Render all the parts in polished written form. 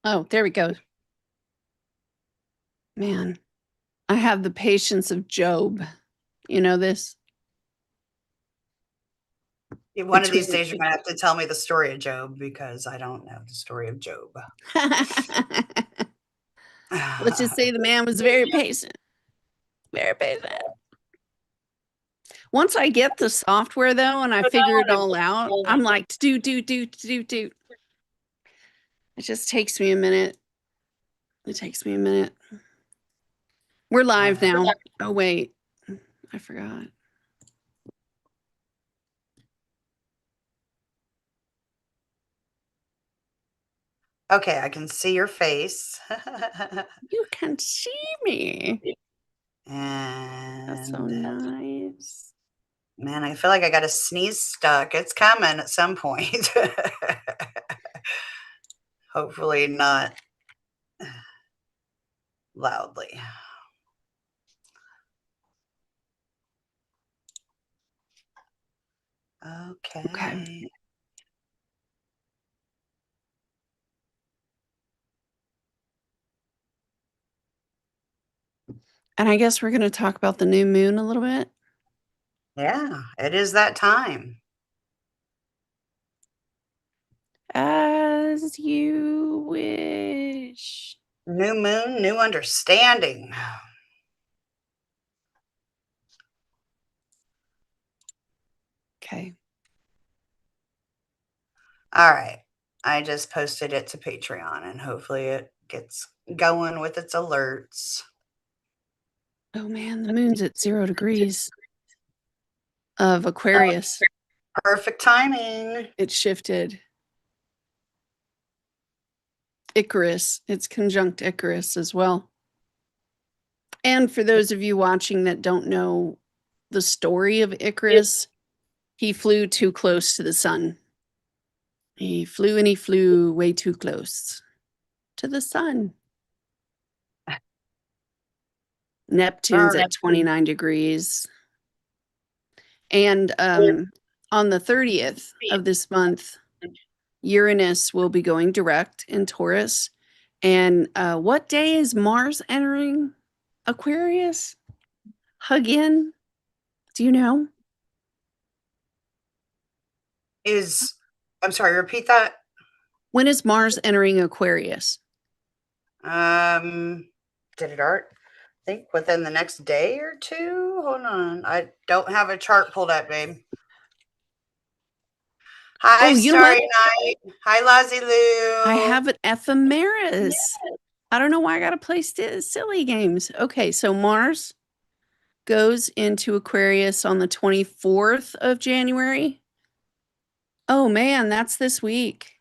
Oh, there we go. Man, I have the patience of Job. You know this? One of these days, you're going to have to tell me the story of Job because I don't know the story of Job. Let's just say the man was very patient. Very patient. Once I get the software though, and I figure it all out, I'm like, do. It just takes me a minute. It takes me a minute. We're live now. Oh, wait. I forgot. Okay, I can see your face. You can see me. And That's so nice. Man, I feel like I got a sneeze stuck. It's coming at some point. Hopefully not loudly. Okay. And I guess we're going to talk about the new moon a little bit. Yeah, it is that time. As you wish. New moon, new understanding. Okay. All right. I just posted it to Patreon and hopefully it gets going with its alerts. Oh man, the moon's at 0 degrees of Aquarius. Perfect timing. It shifted. Icarus. It's conjunct Icarus as well. And for those of you watching that don't know the story of Icarus, he flew too close to the sun. He flew way too close to the sun. Neptune's at 29 degrees. And on the 30th of this month, Uranus will be going direct in Taurus. And what day is Mars entering Aquarius? Again? Do you know? I'm sorry, repeat that. When is Mars entering Aquarius? Did it art? I think within the next day or two. Hold on. I don't have a chart pulled up, babe. Hi, Starry Night. Hi, Lazzy Lou. I have an ephemeris. Yes. I don't know why I got to play silly games. Okay, so Mars goes into Aquarius on the 24th of January. Oh man, that's this week.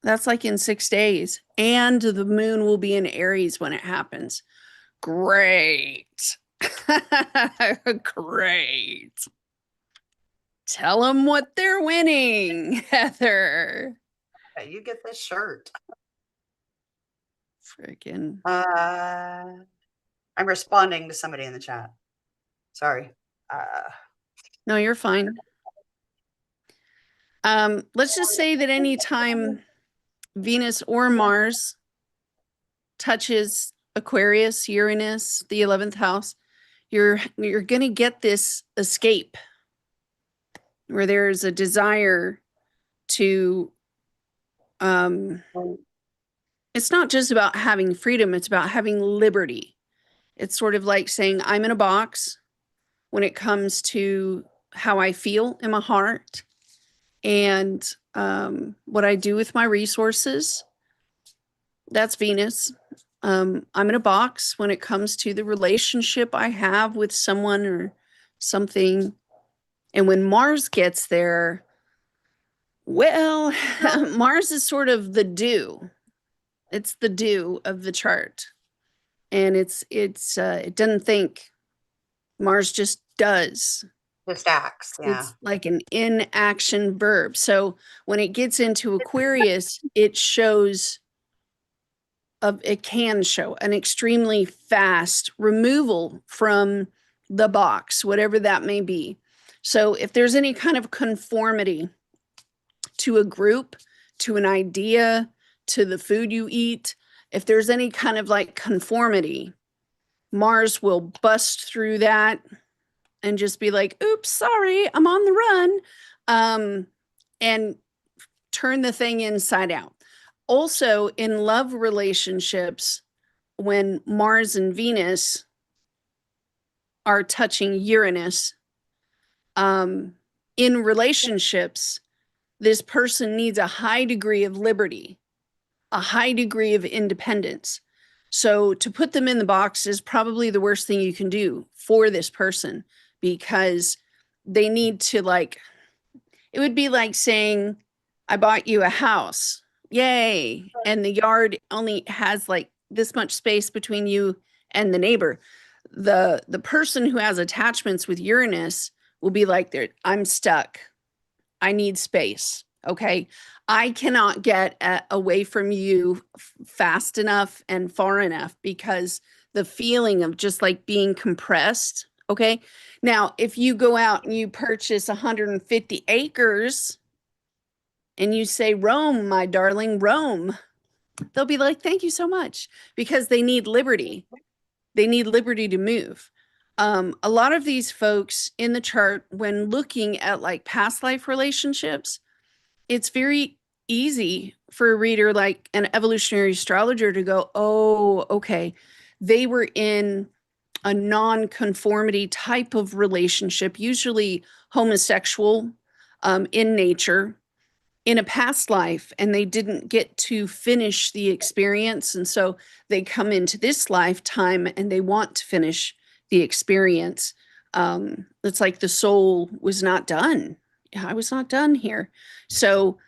That's like in 6 days. And the moon will be in Aries when it happens. Great. Great. Tell them what they're winning, Heather. Yeah, you get this shirt. Freaking. I'm responding to somebody in the chat. Sorry. No, you're fine. Let's just say that anytime Venus or Mars touches Aquarius, Uranus, the 11th house, you're going to get this escape where there's a desire to it's not just about having freedom, it's about having liberty. It's sort of like saying I'm in a box when it comes to how I feel in my heart and what I do with my resources. That's Venus. I'm in a box when it comes to the relationship I have with someone or something. And when Mars gets there, well, Mars is sort of the dew. It's the dew of the chart. And it doesn't think. Mars just does. Just acts, yeah. It's like an inaction verb. So when it gets into Aquarius, it can show an extremely fast removal from the box, whatever that may be. So if there's any kind of conformity to a group, to an idea, to the food you eat. If there's any kind of like conformity, Mars will bust through that and just be like, oops, sorry, I'm on the run. And turn the thing inside out. Also, in love relationships, when Mars and Venus are touching Uranus, in relationships, this person needs a high degree of liberty, a high degree of independence. So to put them in the box is probably the worst thing you can do for this person, because they need to, like, it would be like saying, I bought you a house. Yay. And the yard only has like this much space between you and the neighbor. The person who has attachments with Uranus will be like, I'm stuck. I need space. Okay. I cannot get away from you fast enough and far enough, because the feeling of just like being compressed. Okay. Now, if you go out and you purchase 150 acres and you say, Rome, my darling, Rome, they'll be like, thank you so much, because they need liberty. They need liberty to move. A lot of these folks in the chart, when looking at like past life relationships, it's very easy for a reader like an evolutionary astrologer to go, oh, okay, they were in a non-conformity type of relationship, usually homosexual in nature, in a past life, and they didn't get to finish the experience. And so they come into this lifetime and they want to finish the experience. It's like the soul was not done. I was not done here. So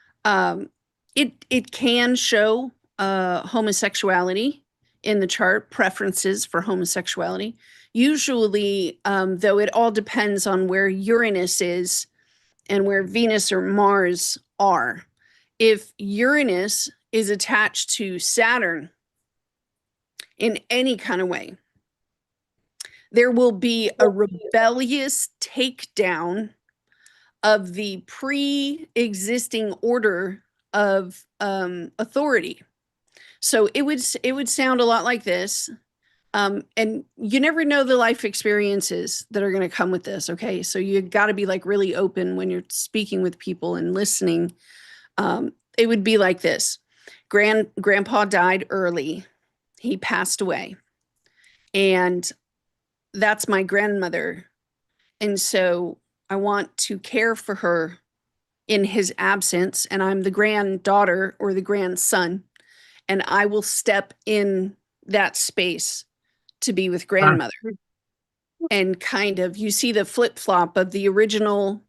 it can show homosexuality in the chart, preferences for homosexuality. Usually, though, it all depends on where Uranus is and where Venus or Mars are. If Uranus is attached to Saturn in any kind of way, there will be a rebellious takedown of the pre-existing order of authority. So it would sound a lot like this. And you never know the life experiences that are going to come with this. Okay. So you got to be like really open when you're speaking with people and listening. It would be like this. Grandpa died early. He passed away. And that's my grandmother. And so I want to care for her in his absence. And I'm the granddaughter or the grandson. And I will step in that space to be with grandmother. And kind of, you see the flip flop of the original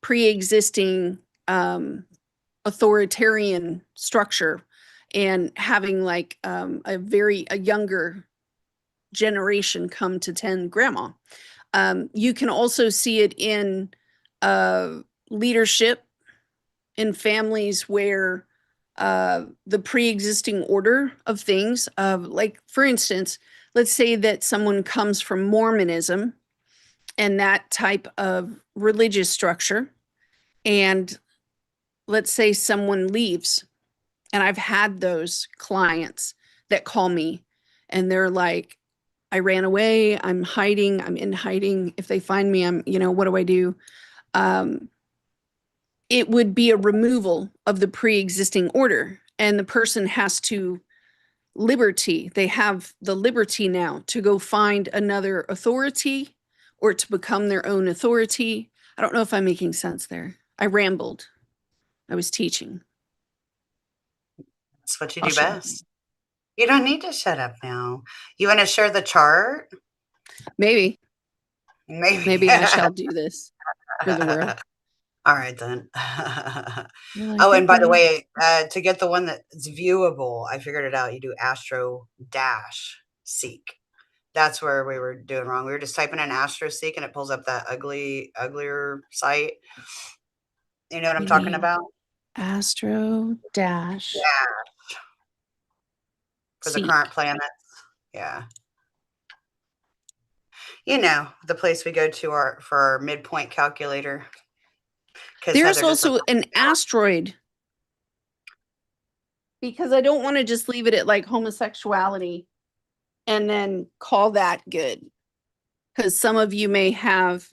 pre-existing authoritarian structure, and having like a younger generation come to tend grandma. You can also see it in leadership in families where the pre-existing order of things, like for instance, let's say that someone comes from Mormonism and that type of religious structure, and let's say someone leaves, and I've had those clients that call me and they're like, I ran away, I'm hiding, I'm in hiding. If they find me, what do I do? It would be a removal of the pre-existing order, and the person has to liberty. They have the liberty now to go find another authority or to become their own authority. I don't know if I'm making sense there. I rambled. I was teaching. That's what you I'll do shut up. best. You don't need to shut up now. You want to share the chart? Maybe Maybe. I shall do this for the world. All right, then. You're like, Oh, and by the okay. way, to get the one that's viewable, I figured it out. You do Astro dash seek. That's where we were doing wrong. We were just typing in Astro seek and it pulls up that uglier site. You know what I'm talking The about? Astro Dash Yeah, for the current Seek. planets. Yeah. You know, the place we go to for our midpoint calculator. Because There's Heather just also an asteroid because I don't want to just leave it at like homosexuality and then call that good. Because some of you may have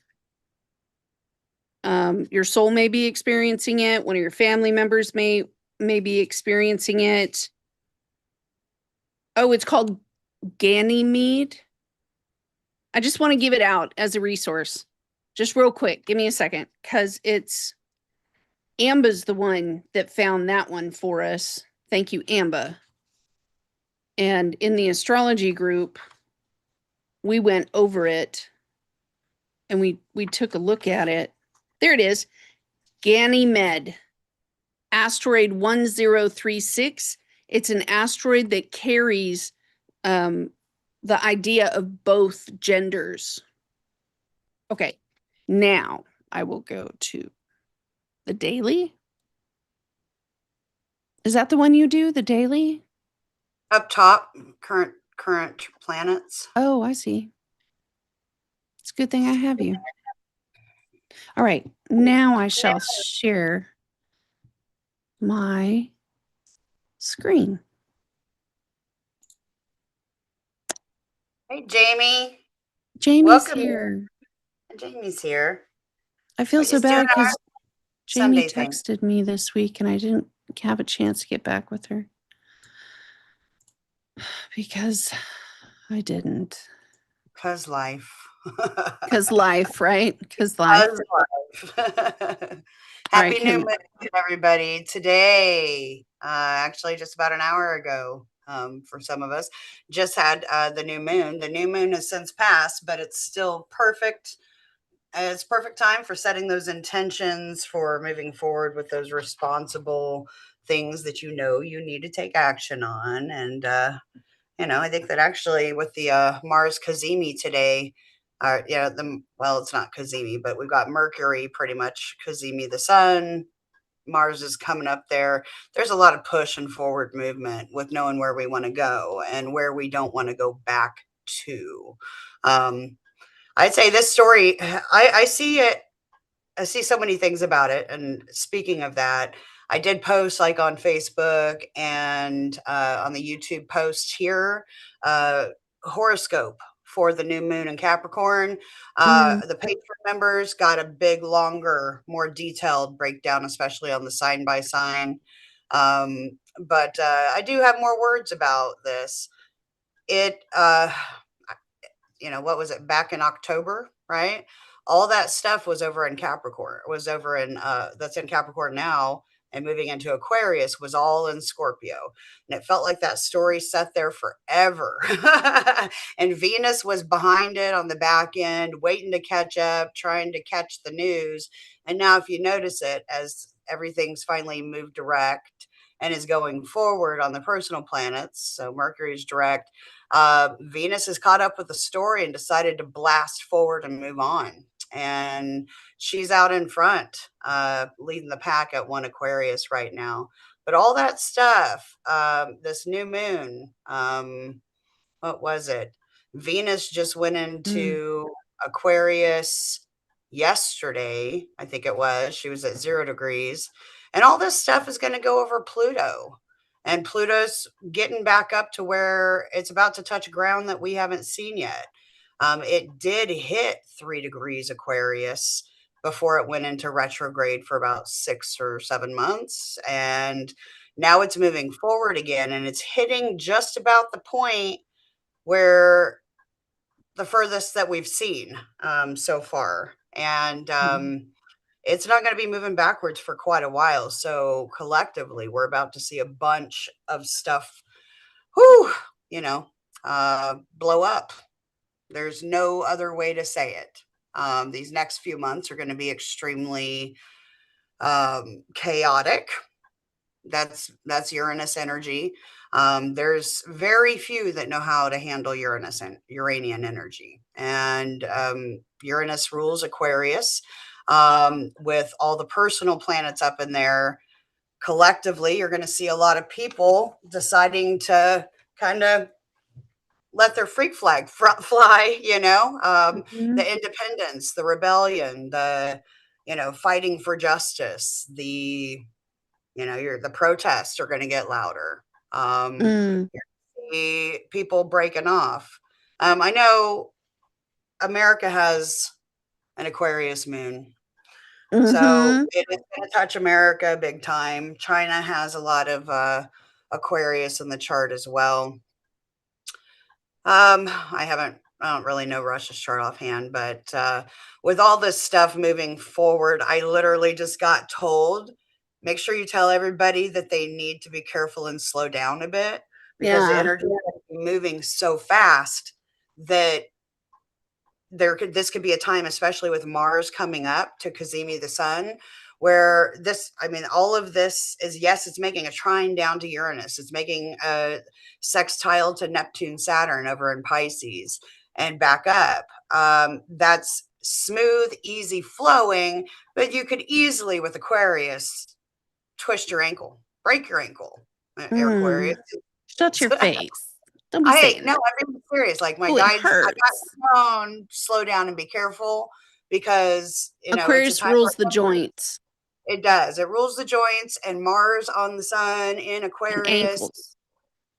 your soul may be experiencing it, one of your family members may be experiencing it. Oh, it's called Ganymede. I just want to give it out as a resource. Just real quick, give me a second, because it's Amba's the one that found that one for us. Thank you, Amba. And in the astrology group, we went over it and we took a look at it. There it is. Ganymede, asteroid 1036. It's an asteroid that carries the idea of both genders. Okay, now I will go to the daily. Is that the one you do, the daily? Up top, current planets. Oh, I see. It's a good thing I have you. All right, now I shall share my screen. Hey, Jamie. Jamie's Welcome. here. Jamie's here. I feel We're so just doing bad our because Jamie Sunday thing. texted me this week and I didn't have a chance to get back with her because I didn't. Cause life. Because life, right? Because life. Cause life. All right, Happy New can Moon, everybody. Today, actually just about an hour ago, for some of us, just had the new moon. The new moon has since passed, but it's still perfect. It's perfect time for setting those intentions for moving forward with those responsible things that you know you need to take action on. And I think that actually with the Mars Cazimi today, it's not Cazimi, but we've got Mercury pretty much Cazimi the sun. Mars is coming up there. There's a lot of push and forward movement with knowing where we want to go and where we don't want to go back to. I'd say this story, I see it. I see so many things about it. And speaking of that, I did post like on Facebook and on the YouTube post here, uh, horoscope for the new moon in Capricorn. The Patreon members got a big, longer, more detailed breakdown, especially on the sign by sign. But I do have more words about this. It what was it, back in October, right? All that stuff was over in Capricorn, was over in that's in Capricorn now, and moving into Aquarius was all in Scorpio. And it felt like that story sat there forever. And Venus was behind it on the back end, waiting to catch up, trying to catch the news. And now, if you notice it, as everything's finally moved direct and is going forward on the personal planets, so Mercury's direct, Venus has caught up with the story and decided to blast forward and move on. And she's out in front, leading the pack at one Aquarius right now. But all that stuff, this new moon, what was it? Venus just went Mm. into Aquarius yesterday, I think it was. She was at 0 degrees. And all this stuff is going to go over Pluto. And Pluto's getting back up to where it's about to touch ground that we haven't seen yet. It did hit 3 degrees Aquarius before it went into retrograde for about 6 or 7 months. And now it's moving forward again, and it's hitting just about the point where the furthest that we've seen so far. And it's not going to be moving backwards for quite a while. So collectively, we're about to see a bunch of stuff, whew, blow up. There's no other way to say it. These next few months are going to be extremely chaotic. That's Uranus energy. There's very few that know how to handle Uranus and Uranian energy, and Uranus rules Aquarius. With all the personal planets up in there, collectively, you're going to see a lot of people deciding to kind of let their freak flag fly. The independence, the rebellion, the fighting for justice, the The protests are going to get louder. Mm. The people breaking off. I know America has an Aquarius moon, so Mm-hmm. it is going to touch America big time. China has a lot of Aquarius in the chart as well. I don't really know Russia's chart offhand, but with all this stuff moving forward, I literally just got told, make sure you tell everybody that they need to be careful and slow down a bit because the Yeah. energy is moving so fast that this could be a time, especially with Mars coming up to Cazimi the sun, where all of this is, yes, it's making a trine down to Uranus. It's making a sextile to Neptune, Saturn over in Pisces and back up. That's smooth, easy flowing, but you could easily with Aquarius twist your ankle, break your ankle. Aquarius. Mm. Shut your face. Don't be saying No, that. I'm being serious. Like my Oh, it guides, I hurts. got known, slow down and be careful because it's a Aquarius time rules the where joints it does. It rules the joints, and Mars on the sun in and Aquarius ankles.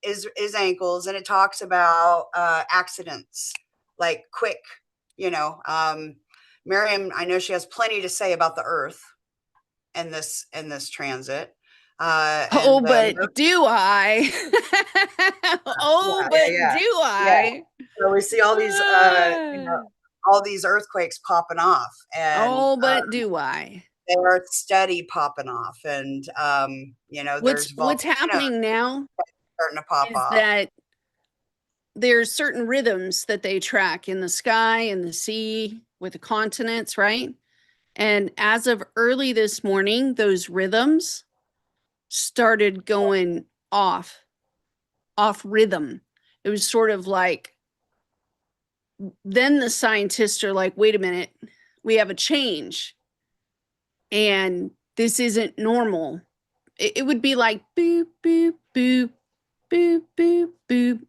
is ankles, and it talks about accidents, like quick. You know, um, Miriam, I know she has plenty to say about the Earth in this transit, Oh, and the but do I? Oh, yeah, yeah, but yeah, do yeah. I? So we see all these, Ah. all these earthquakes popping off, and Oh, but do I? they are steady popping off, and What's there's what's volcanoes happening now starting to pop is off. that there's certain rhythms that they track in the sky and the sea with the continents, right? And as of early this morning, those rhythms started going off rhythm. It was sort of like, then the scientists are like, wait a minute, we have a change and this isn't normal. It would be like boop, boop, boop, boop, boop, boop,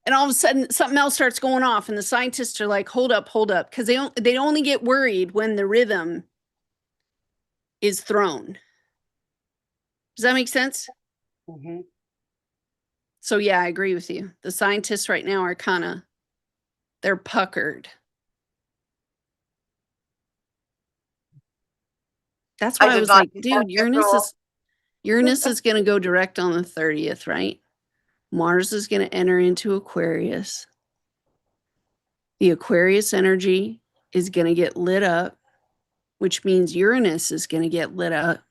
and all of a sudden something else starts going off and the scientists are like, hold up, because they only get worried when the rhythm is thrown. Does that make sense? Hmm. So yeah, I agree with you. The scientists right now are they're puckered. That's I why I did was not like, need that dude, visual. Uranus is going to go direct on the 30th, right? Mars is going to enter into Aquarius. The Aquarius energy is going to get lit up, which means Uranus is going to get lit up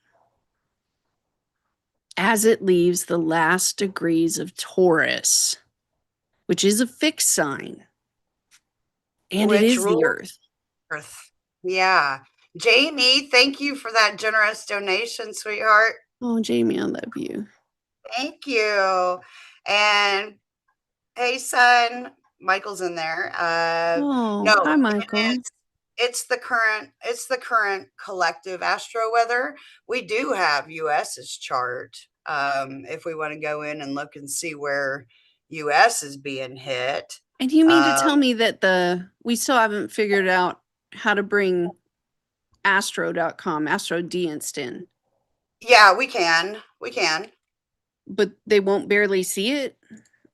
as it leaves the last degrees of Taurus, which is a fixed sign. And it Which is the rules Earth. Earth? Yeah, Jamie, thank you for that generous donation, sweetheart. Oh, Jamie, I love you. Thank you. And hey, son, Michael's in there. Oh, No, hi, Michael. it's the current collective astro weather. We do have US's chart. If we want to go in and look and see where US is being hit. And you mean to Um, tell me that we still haven't figured out how to bring Astro Dienst in, yeah, we can. We can. but they won't barely see it?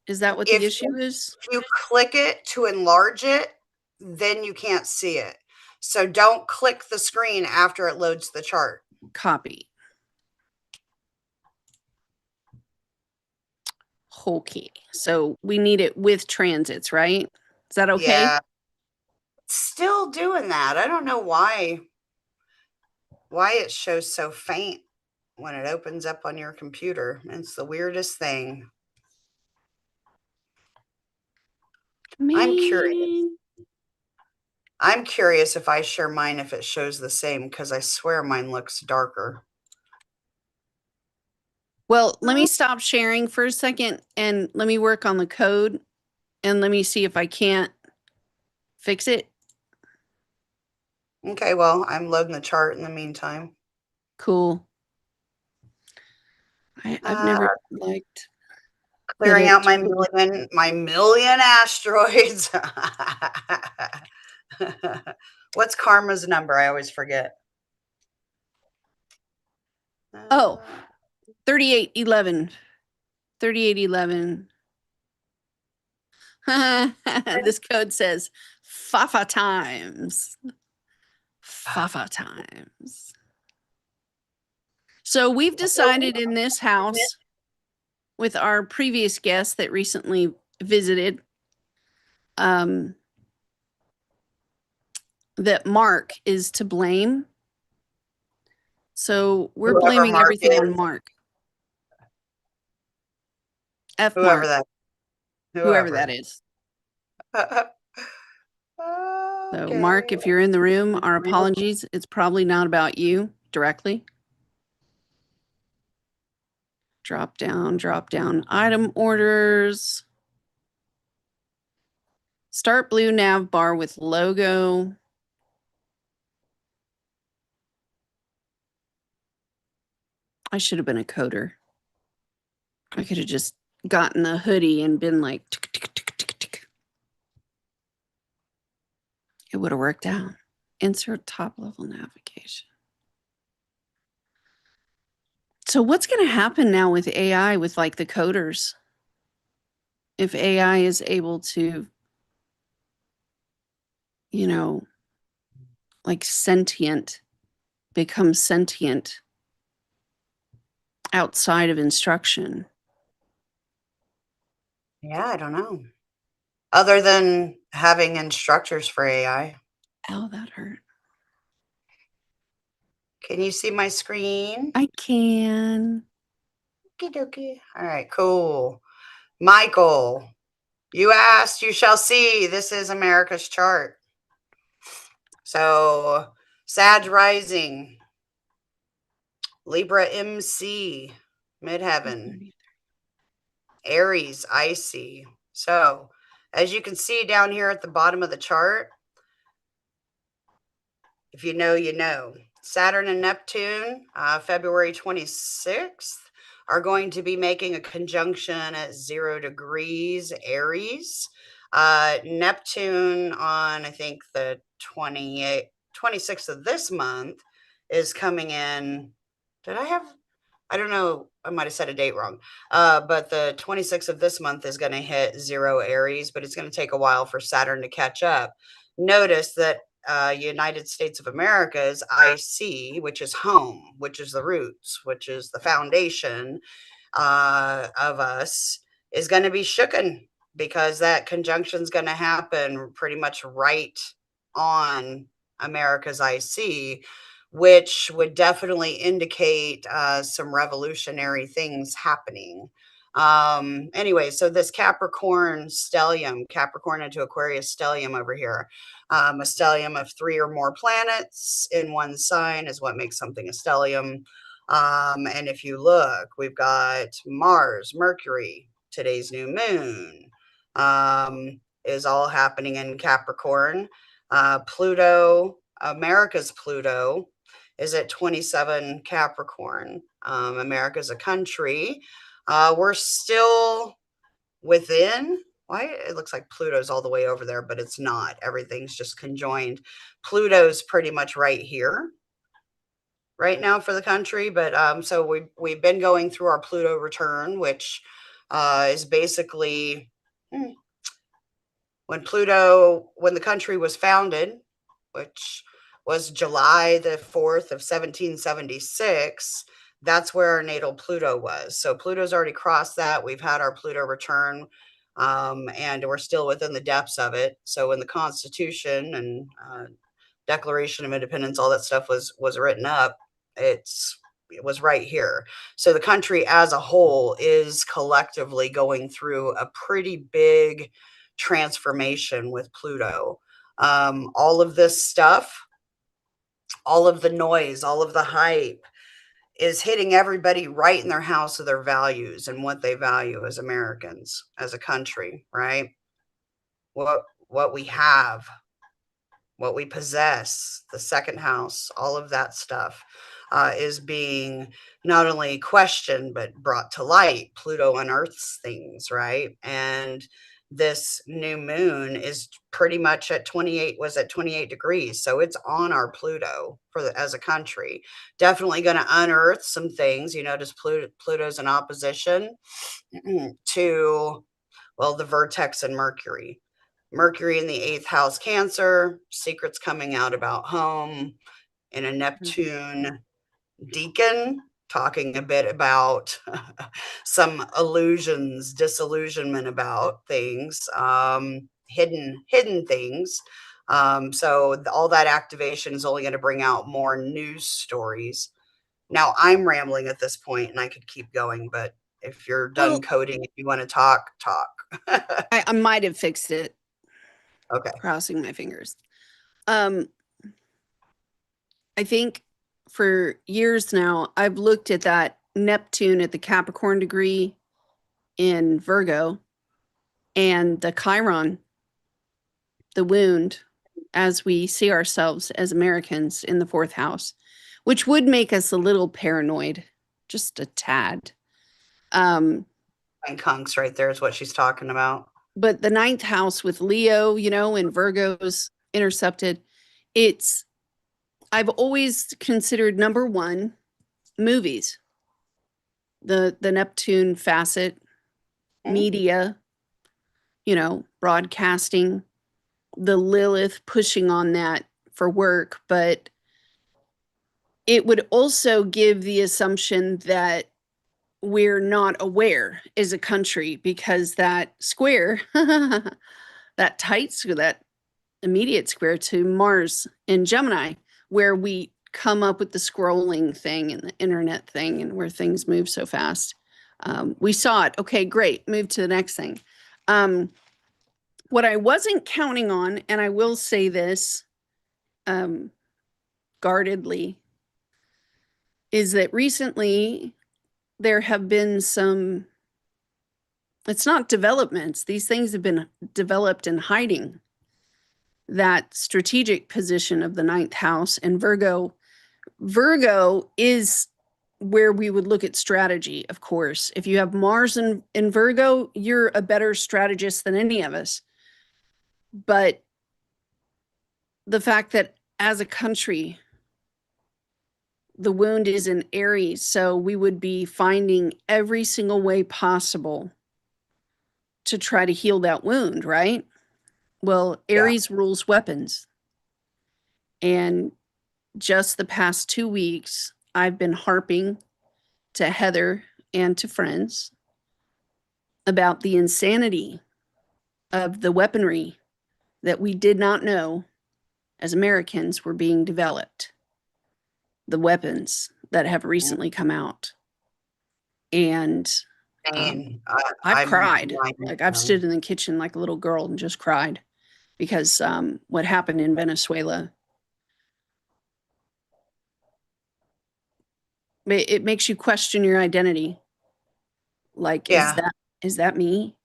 Is that what the If issue is? you click it to enlarge it, then you can't see it. So don't click the screen after it loads the chart. Copy. Okay. So we need it with transits, right? Is that okay? Yeah, still doing that. I don't know why it shows so faint when it opens up on your computer. It's the weirdest thing. I'm curious. Man. I'm curious if I share mine if it shows the same because I swear mine looks darker. Well, let me stop sharing for a second and let me work on the code and let me see if I can't fix it. Okay, well, I'm loading the chart in the meantime. Cool. I've Uh, never liked that Clearing it out totally. my million asteroids. What's Karma's number? I always forget. Oh, 3811. 3811. This code says Fafa times. Fafa times. So we've decided in this house with our previous guest that recently visited that Mark is to blame. So we're Whoever blaming Mark everything is. on Mark. F Whoever Mark, that, whoever that whoever. is. So Mark, if Okay. you're in the room, our apologies. It's probably not about you directly. Drop down item orders. Start blue nav bar with logo. I should have been a coder. I could have just gotten the hoodie and been like, tick, tick, tick, tick, tick. It would have worked out. Insert top level navigation. So what's going to happen now with AI with like the coders? If AI is able to, you know, like become sentient outside of instruction. Yeah, I don't know. Other than having instructors for AI. Ow, that hurt. Can you see my screen? I can. Okie dokie. All right, cool. Michael, you asked, you shall see. This is America's chart. So, Sag Rising, Libra MC, Midheaven, Aries, Icy. So, as you can see down here at the bottom of the chart, if you know, you know. Saturn and Neptune, February 26th, are going to be making a conjunction at 0 degrees Aries. Neptune on, I think, the 26th of this month is coming in. I don't know, I might have said a date wrong. But the 26th of this month is going to hit 0 Aries, but it's going to take a while for Saturn to catch up. Notice that United States of America's IC, which is home, which is the roots, which is the foundation of us, is going to be shooken because that conjunction is going to happen pretty much right on America's IC, which would definitely indicate some revolutionary things happening. Anyway, so this Capricorn stellium, Capricorn into Aquarius stellium over here, a stellium of 3 or more planets in one sign is what makes something a stellium. And if you look, we've got Mars, Mercury, today's new moon is all happening in Capricorn. Pluto, America's Pluto, is at 27 Capricorn. America's a country. We're still within. Why it looks like Pluto's all the way over there, but it's not. Everything's just conjoined. Pluto's pretty much right here right now for the country, but so we've been going through our Pluto return, which is basically when the country was founded, which was July the 4th of 1776, that's where our natal Pluto was. So Pluto's already crossed that. We've had our Pluto return, and we're still within the depths of it. So when the Constitution and Declaration of Independence, all that stuff was written up, it was right here. So the country as a whole is collectively going through a pretty big transformation with Pluto. All of this stuff, all of the noise, all of the hype is hitting everybody right in their house of their values and what they value as Americans, as a country, right? What we have, what we possess, the second house, all of that stuff is being not only questioned but brought to light. Pluto unearths things, right? And this new moon is pretty much at 28, was at 28 degrees. So it's on our Pluto as a country. Definitely going to unearth some things. You notice Pluto's in opposition to, well, the vertex and Mercury. Mercury in the eighth house, Cancer, secrets coming out about home, in a Neptune deacon, talking a bit about some illusions, disillusionment about things, hidden things. So all that activation is only going to bring out more news stories. Now I'm rambling at this point, and I could keep going, but if you're done Well, coding, if you want to talk, talk. I might have fixed it, Okay. crossing my fingers. Um, I think for years now, I've looked at that Neptune at the Capricorn degree in Virgo and the Chiron, the wound, as we see ourselves as Americans in the fourth house, which would make us a little paranoid, just a tad. Um, And Kunks right there is what she's talking about. but the ninth house with Leo, and Virgo's intercepted, it's, I've always considered number one movies, the Neptune facet, media, broadcasting, the Lilith pushing on that for work, but it would also give the assumption that we're not aware as a country because that square, that that immediate square to Mars in Gemini, where we come up with the scrolling thing and the internet thing and where things move so fast. We saw it. Okay, great. Move to the next thing. What I wasn't counting on, and I will say this guardedly, is that recently there have been some, it's not developments, these things have been developed in hiding. That strategic position of the ninth house and Virgo is where we would look at strategy, of course. If you have Mars in Virgo, you're a better strategist than any of us. But the fact that as a country, the wound is in Aries, so we would be finding every single way possible to try to heal that wound, right? Well, Yeah. Aries rules weapons. And just the past 2 weeks, I've been harping to Heather and to friends about the insanity of the weaponry that we did not know as Americans were being developed, the weapons that have recently come out. And Pain. I've I'm cried. Like I've stood in the kitchen like a little girl and just cried because what happened in Venezuela, it makes you question your identity. Like, yeah. is that me?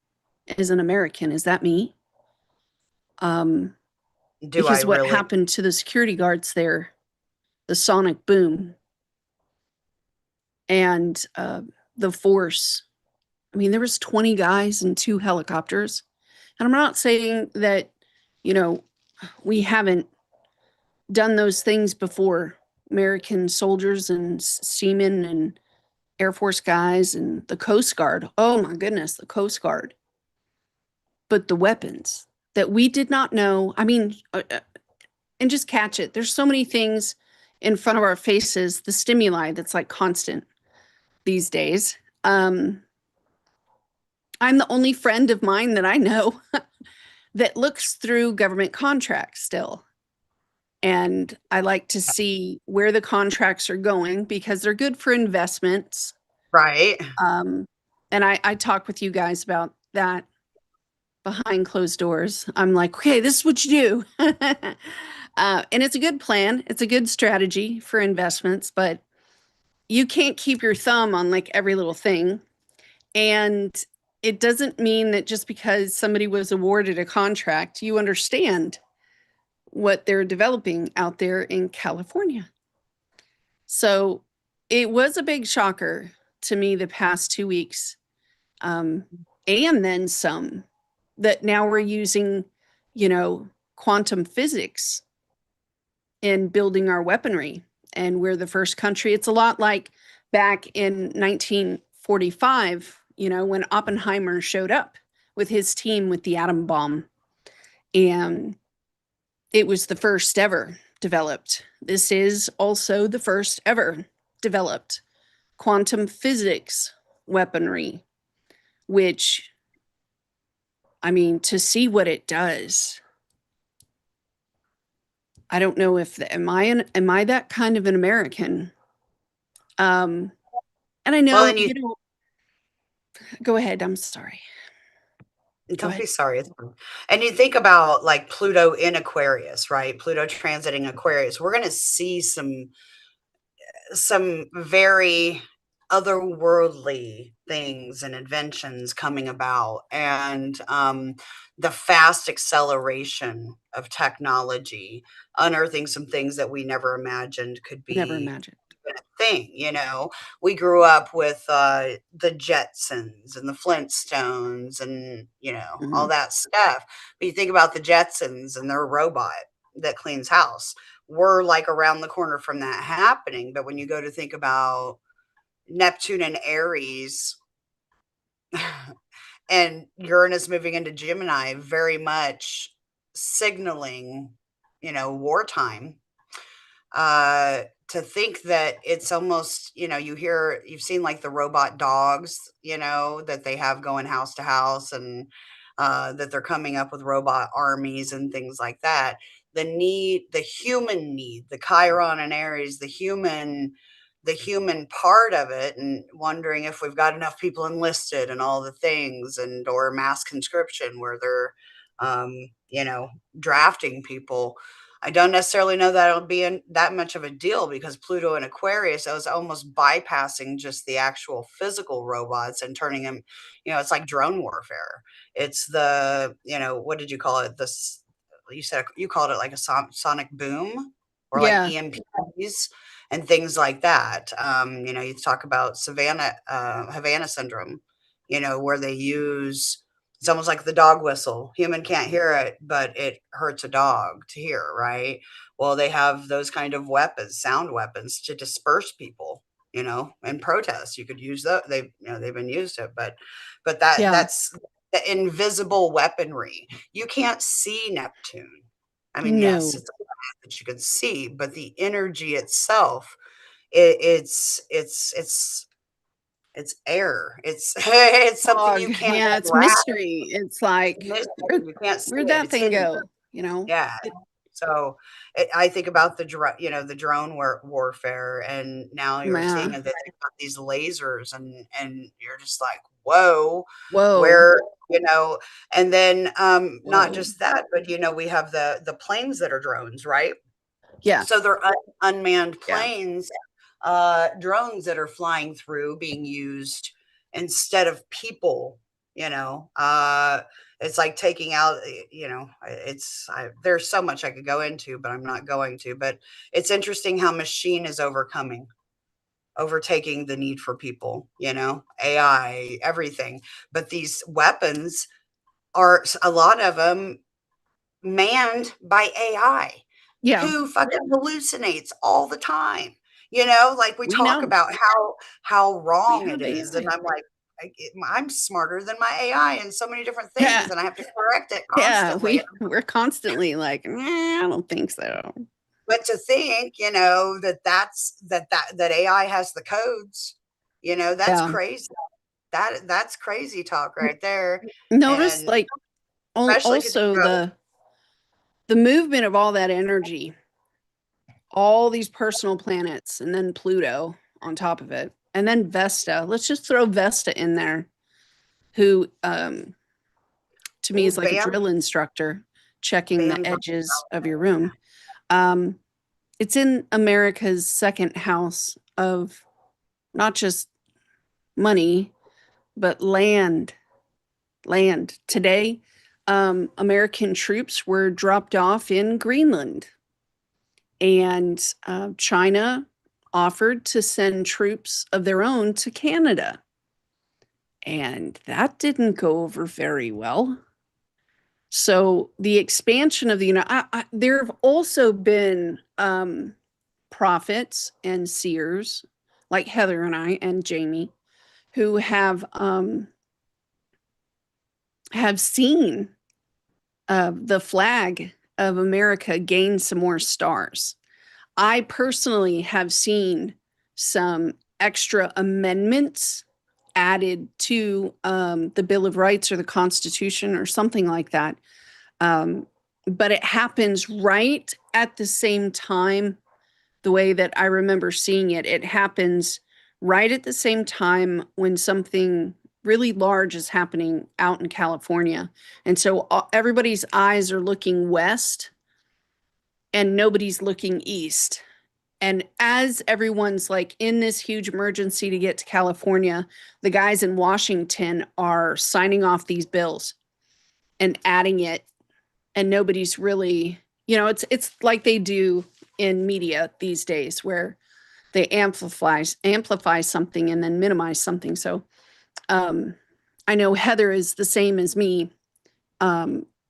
As an American, is that me? Do I Because what really? happened to the security guards there, the sonic boom and the force. I mean, there was 20 guys and 2 helicopters. And I'm not saying that, we haven't done those things before. American soldiers and seamen and Air Force guys and the Coast Guard. Oh my goodness, the Coast Guard. But the weapons that we did not know. I mean, and just catch it. There's so many things in front of our faces, the stimuli that's like constant these days. I'm the only friend of mine that I know that looks through government contracts still. And I like to see where the contracts are going because they're good for investments. Right. Um, and I talk with you guys about that behind closed doors. I'm like, okay, this is what you do. And it's a good plan. It's a good strategy for investments, but you can't keep your thumb on like every little thing. And it doesn't mean that just because somebody was awarded a contract, you understand what they're developing out there in California. So it was a big shocker to me the past 2 weeks, and then some. that now we're using, you know, quantum physics in building our weaponry. And we're the first country. It's a lot like back in 1945, you know, when Oppenheimer showed up with his team with the atom bomb. And it was the first ever developed. This is also the first ever developed quantum physics weaponry, which, I mean, to see what it does, I don't know if am I that kind of an American? Um, and I Well, know, and you you know, go ahead. I'm sorry. Go don't ahead. be sorry. It's fine. And you think about like Pluto in Aquarius, right? Pluto transiting Aquarius. We're going to see some very otherworldly things and inventions coming about, and the fast acceleration of technology, unearthing some things that we never imagined could Never be imagined. a thing. We grew up with the Jetsons and the Flintstones and all Mhm. that stuff, but you think about the Jetsons and their robot that cleans house. We're like around the corner from that happening. But when you go to think about Neptune and Aries and Uranus moving into Gemini, very much signaling, wartime, to think that it's almost, you've seen like the robot dogs, that they have going house to house, and that they're coming up with robot armies and things like that. The human need, the Chiron and Aries, the human part of it, and wondering if we've got enough people enlisted and all the things, and or mass conscription where they're, um, drafting people. I don't necessarily know that it'll be that much of a deal, because Pluto and Aquarius, I was almost bypassing just the actual physical robots and turning them, it's like drone warfare. It's what did you call it? You said you called it like a sonic boom, or like Yeah. EMPs and things like that. You talk about Havana syndrome, where they use, it's almost like the dog whistle. Human can't hear it, but it hurts a dog to hear, right? Well, they have those kind of weapons, sound weapons, to disperse people, and protest. You could use that. They've been used it, but Yeah. that's the invisible weaponry. You can't see Neptune. I mean, yes, No. it's a planet that you can see, but the energy itself, it's air. It's it's something Fog. you can't Yeah, it's grasp. mystery. It's like, Mystery. where, You can't see where'd it. that It's thing hidden. go? You know? Yeah. It, So I think about the drone warfare, and now you're seeing yeah. that they've got these lasers, and you're just like, whoa, Whoa. where, you know, and then not Whoa. just that, but we have the planes that are drones, right? Yeah. So they're unmanned Yeah. planes, drones that are flying through, being used instead of people. It's like taking out. There's so much I could go into, but I'm not going to. But it's interesting how machine is overtaking the need for people. AI, everything. But these weapons are, a lot of them, manned by AI, Yeah. who fucking hallucinates all the time. Like we We talk know. about how We wrong it have is, and AI. I'm like, I'm smarter than my AI in so many different things, Yeah. and I have to correct it Yeah. constantly. We're constantly like, I don't think so. But to think, that AI has the codes, that's Yeah. crazy. That's crazy talk right there. Notice And like especially because also the movement of all that energy, all these personal planets, and then Pluto on top of it, and then Vesta. Let's just throw Vesta in there, who to me oh, is like a bam, drill instructor checking the bam, edges of your room. Um, it's in America's second house of not just money, but land. Land. Today, American troops were dropped off in Greenland, and China offered to send troops of their own to Canada. And that didn't go over very well. So the expansion of the there have also been prophets and seers like Heather and I and Jamie who have seen the flag of America gain some more stars. I personally have seen some extra amendments added to the Bill of Rights or the Constitution or something like that. But it happens right at the same time, the way that I remember seeing it. It happens right at the same time when something really large is happening out in California. And so everybody's eyes are looking west and nobody's looking east. And as everyone's like in this huge emergency to get to California, the guys in Washington are signing off these bills and adding it. And nobody's really, it's like they do in media these days where they amplify something and then minimize something. So I know Heather is the same as me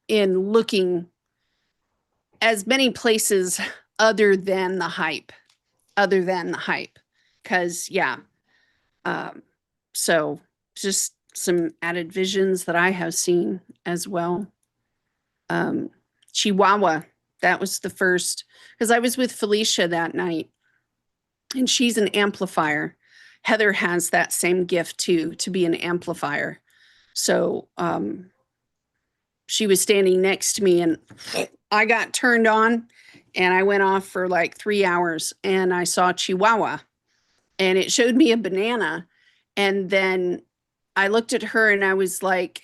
in looking as many places other than the hype. Because, yeah. So just some added visions that I have seen as well. Chihuahua, that was the first, because I was with Felicia that night, and she's an amplifier. Heather has that same gift too, to be an amplifier. So she was standing next to me, and I got turned on, and I went off for like 3 hours, and I saw Chihuahua, and it showed me a banana, and then I looked at her, and I was like,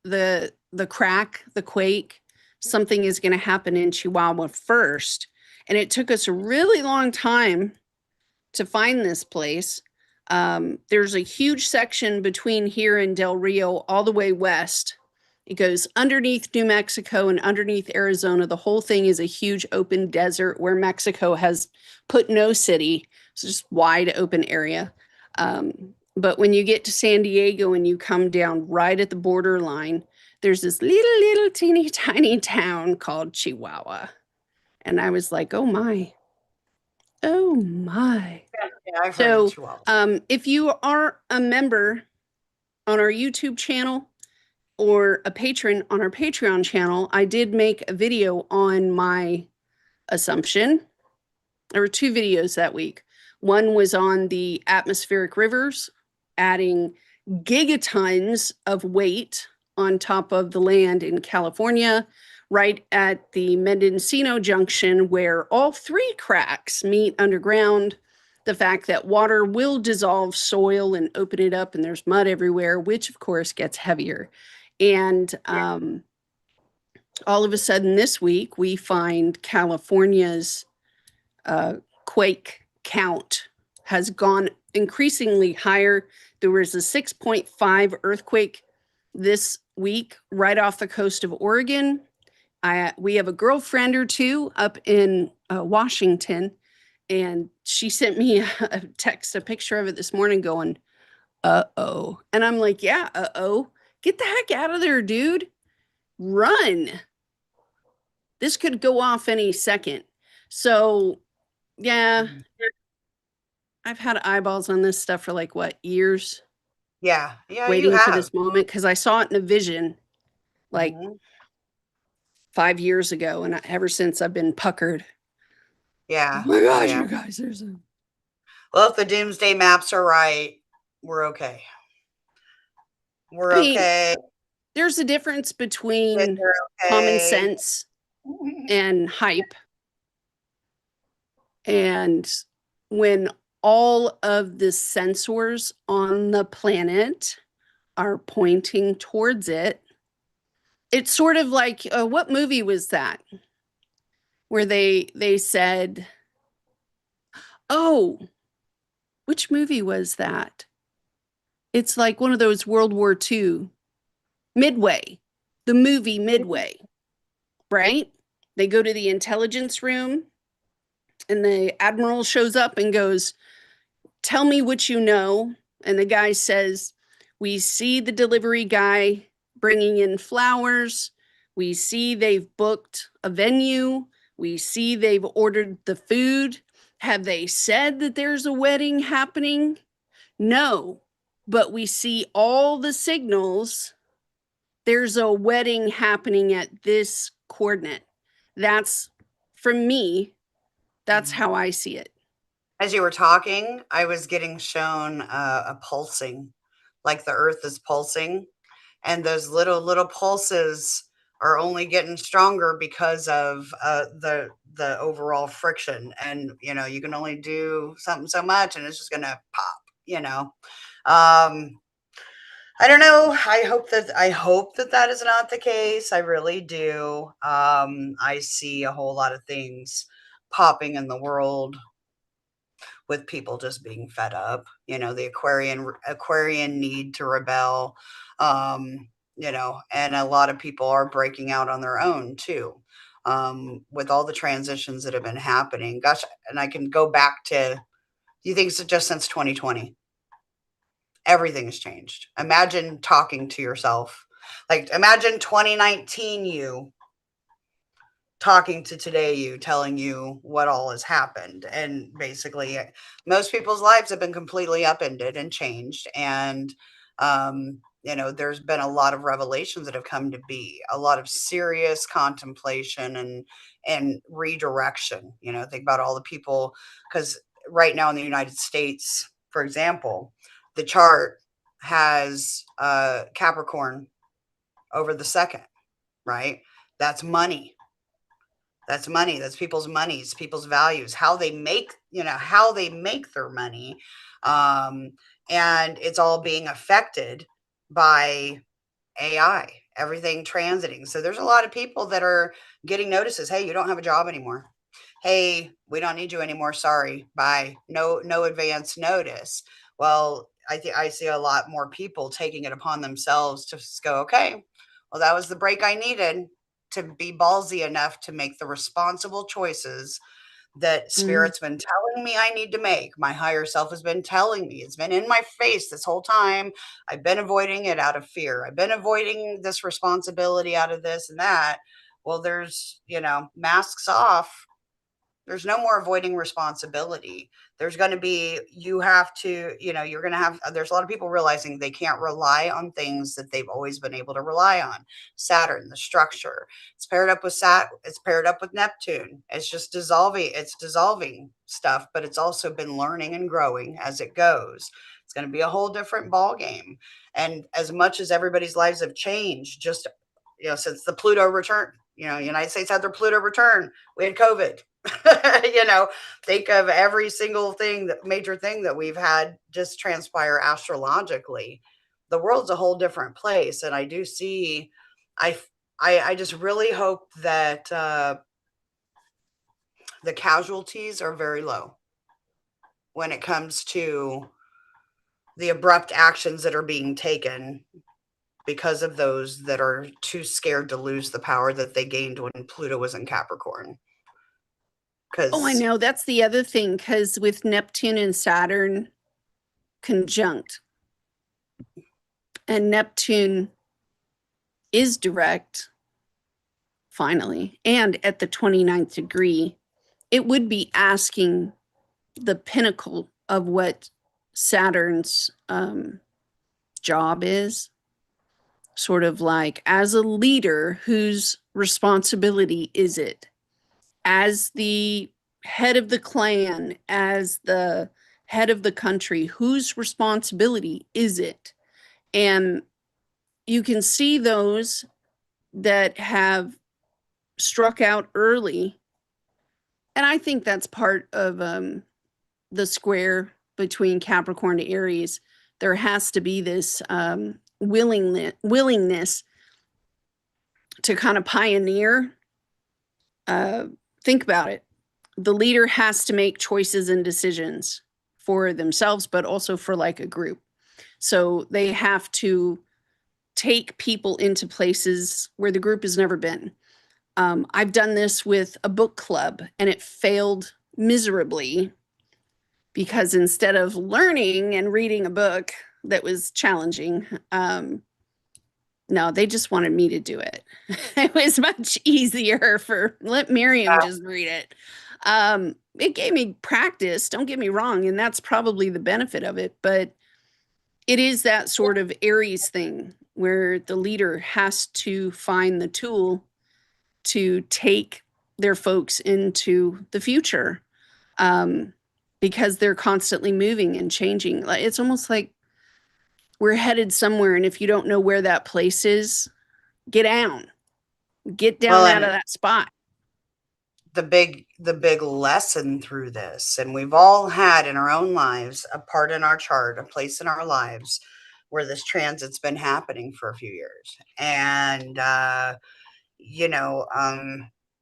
the crack, the quake, something is going to happen in Chihuahua first. And it took us a really long time to find this place. There's a huge section between here and Del Rio all the way west. It goes underneath New Mexico and underneath Arizona. The whole thing is a huge open desert where Mexico has put no city. It's just wide open area. But when you get to San Diego and you come down right at the borderline, there's this little teeny tiny town called Chihuahua. And I was like, oh my. Oh my. Yeah, I've heard of Chihuahua. If you are a member on our YouTube channel or a patron on our Patreon channel, I did make a video on my assumption. There were 2 videos that week. One was on the atmospheric rivers, adding gigatons of weight on top of the land in California, right at the Mendocino Junction, where all 3 cracks meet underground. The fact that water will dissolve soil and open it up, and there's mud everywhere, which of course gets heavier. And all of a sudden this week, we find California's quake count has gone increasingly higher. There was a 6.5 earthquake this week right off the coast of Oregon. We have a girlfriend or two up in Washington, and she sent me a picture of it this morning going, uh-oh. And I'm like, yeah, uh-oh. Get the heck out of there, dude. Run. This could go off any second. So, yeah, I've had eyeballs on this stuff for like, what, years? Yeah, you Waiting for have. this moment, because I saw it in a vision like 5 years ago, and ever since I've been puckered. Yeah. Oh my gosh, yeah. you guys, there's a... Well, if the doomsday maps are right, we're okay. We're okay. There's a difference between okay. common sense and hype. And when all of the sensors on the planet are pointing towards it, it's sort of like, what movie was that? Where they said, oh, which movie was that? It's like one of those World War II, Midway, the movie Midway, right? They go to the intelligence room and the admiral shows up and goes, tell me what you know. And the guy says, we see the delivery guy bringing in flowers. We see they've booked a venue. We see they've ordered the food. Have they said that there's a wedding happening? No, but we see all the signals. There's a wedding happening at this coordinate. That's, from me, that's how I see it. As you were talking, I was getting shown a pulsing, like the earth is pulsing, and those little pulses are only getting stronger because of the overall friction. And you can only do something so much, and it's just gonna pop. Um, I don't know. I hope that that is not the case. I really do. I see a whole lot of things popping in the world with people just being fed up. The Aquarian need to rebel. And a lot of people are breaking out on their own too. With all the transitions that have been happening. Gosh, and I can go back to, you think it's just since 2020, everything has changed. Imagine talking to yourself. Like, imagine 2019 you talking to today you, telling you what all has happened. And basically, most people's lives have been completely upended and changed. And, there's been a lot of revelations that have come to be, a lot of serious contemplation and redirection. Think about all the people, because right now in the United States, for example, the chart has Capricorn over the second, right? That's money. That's money. That's people's monies, people's values, how they make their money. Um, and it's all being affected by AI, everything transiting. So there's a lot of people that are getting notices. Hey, you don't have a job anymore. Hey, we don't need you anymore. Sorry. Bye. No advance notice. Well, I think I see a lot more people taking it upon themselves to just go, okay, well, that was the break I needed to be ballsy enough to make the responsible choices that Mm. spirit's been telling me I need to make. My higher self has been telling me. It's been in my face this whole time. I've been avoiding it out of fear. I've been avoiding this responsibility out of this and that. Well, there's, masks off. There's no more avoiding responsibility. There's going to be, you have to, you're going to have, there's a lot of people realizing they can't rely on things that they've always been able to rely on. Saturn, the structure, it's paired up with it's paired up with Neptune. It's dissolving stuff, but it's also been learning and growing as it goes. It's going to be a whole different ball game. And as much as everybody's lives have changed, just, since the Pluto return, United States had their Pluto return, we had COVID. Think of every single major thing that we've had just transpire astrologically. The world's a whole different place. And I do see, I, I just really hope that the casualties are very low when it comes to the abrupt actions that are being taken because of those that are too scared to lose the power that they gained when Pluto was in Capricorn. Oh, I Because know. That's the other thing, because with Neptune and Saturn conjunct, and Neptune is direct, finally, and at the 29th degree, it would be asking the pinnacle of what Saturn's job is. Sort of like, as a leader, whose responsibility is it? As the head of the clan, as the head of the country, whose responsibility is it? And you can see those that have struck out early. And I think that's part of the square between Capricorn to Aries. There has to be this willingness to kind of pioneer. Think about it. The leader has to make choices and decisions for themselves, but also for like a group. So they have to take people into places where the group has never been. I've done this with a book club, and it failed miserably because instead of learning and reading a book that was challenging, No, they just wanted me to do it. It was much easier for let Miriam just read it. It gave me practice, don't get me wrong, and that's probably the benefit of it, but it is that sort of Aries thing where the leader has to find the tool to take their folks into the future, um, because they're constantly moving and changing. It's almost like we're headed somewhere, and if you don't know where that place is, get down, get Well, down out of and that spot. the big lesson through this, and we've all had in our own lives a part in our chart, a place in our lives where this transit's been happening for a few years. And you know,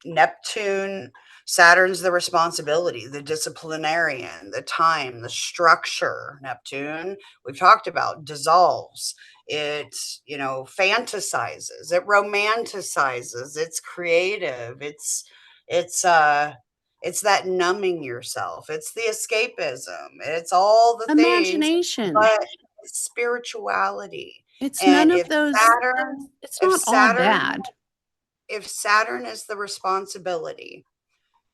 Neptune, Saturn's the responsibility, the disciplinarian, the time, the structure. Neptune, we've talked about, dissolves. It, fantasizes. It romanticizes. It's creative. It's it's that numbing yourself. It's the escapism. It's all the things, Imagination. but it's spirituality. It's And none of those, it's if not all Saturn bad. if Saturn is the responsibility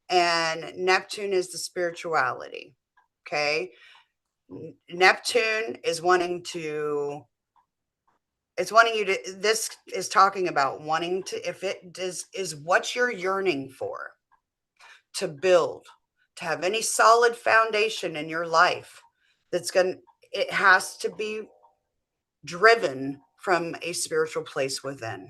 and Neptune is the spirituality, okay? Neptune is wanting to it's wanting you to this is talking about wanting to, if it does is what you're yearning for, to build, to have any solid foundation in your life, that's going to it has to be driven from a spiritual place within.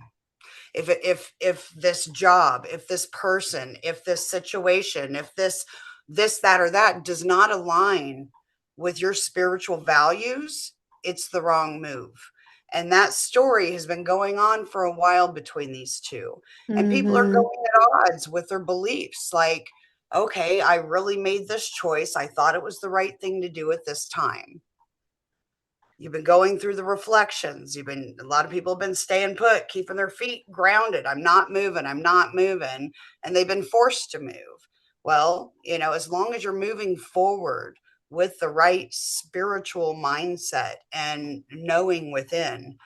If this job, if this person, if this situation, if this that or that does not align with your spiritual values, it's the wrong move. And that story has been going on for a while between these two, and people are Mm-hmm. going at odds with their beliefs. Like, okay, I really made this choice, I thought it was the right thing to do at this time. You've been going through the reflections. A lot of people have been staying put, keeping their feet grounded. I'm not moving. I'm not moving. And they've been forced to move. Well, as long as you're moving forward with the right spiritual mindset and knowing within,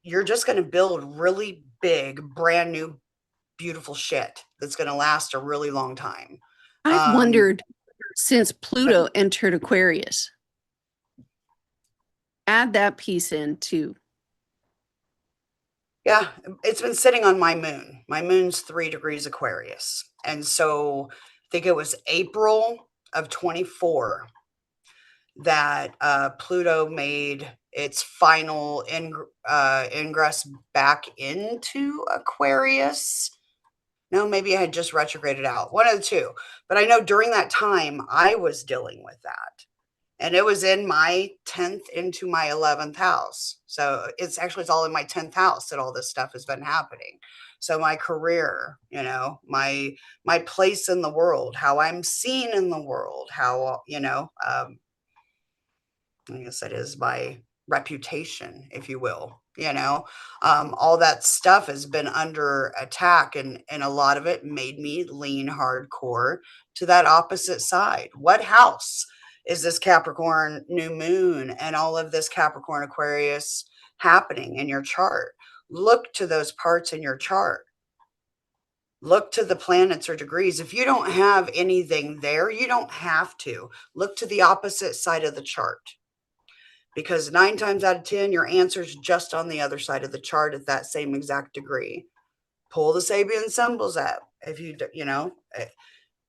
you're just going to build really big, brand new, beautiful shit that's going to last a really long time. I've Um, wondered since Pluto entered Aquarius, add that piece in too. Yeah, it's been sitting on my moon. My moon's 3 degrees Aquarius. And so I think it was April of 24 that Pluto made its final ingress back into Aquarius. No, maybe I had just retrograded out. One of the two. But I know during that time, I was dealing with that, and it was in my 10th into my 11th house. So it's all in my 10th house that all this stuff has been happening. So my career, my place in the world, how I'm seen in the world, how, I guess it is my reputation, if you will. All that stuff has been under attack, and a lot of it made me lean hardcore to that opposite side. What house is this Capricorn new moon and all of this Capricorn Aquarius happening in your chart? Look to those parts in your chart. Look to the planets or degrees. If you don't have anything there, you don't have to. Look to the opposite side of the chart, because 9 times out of 10, your answer is just on the other side of the chart at that same exact degree. Pull the Sabian symbols up. If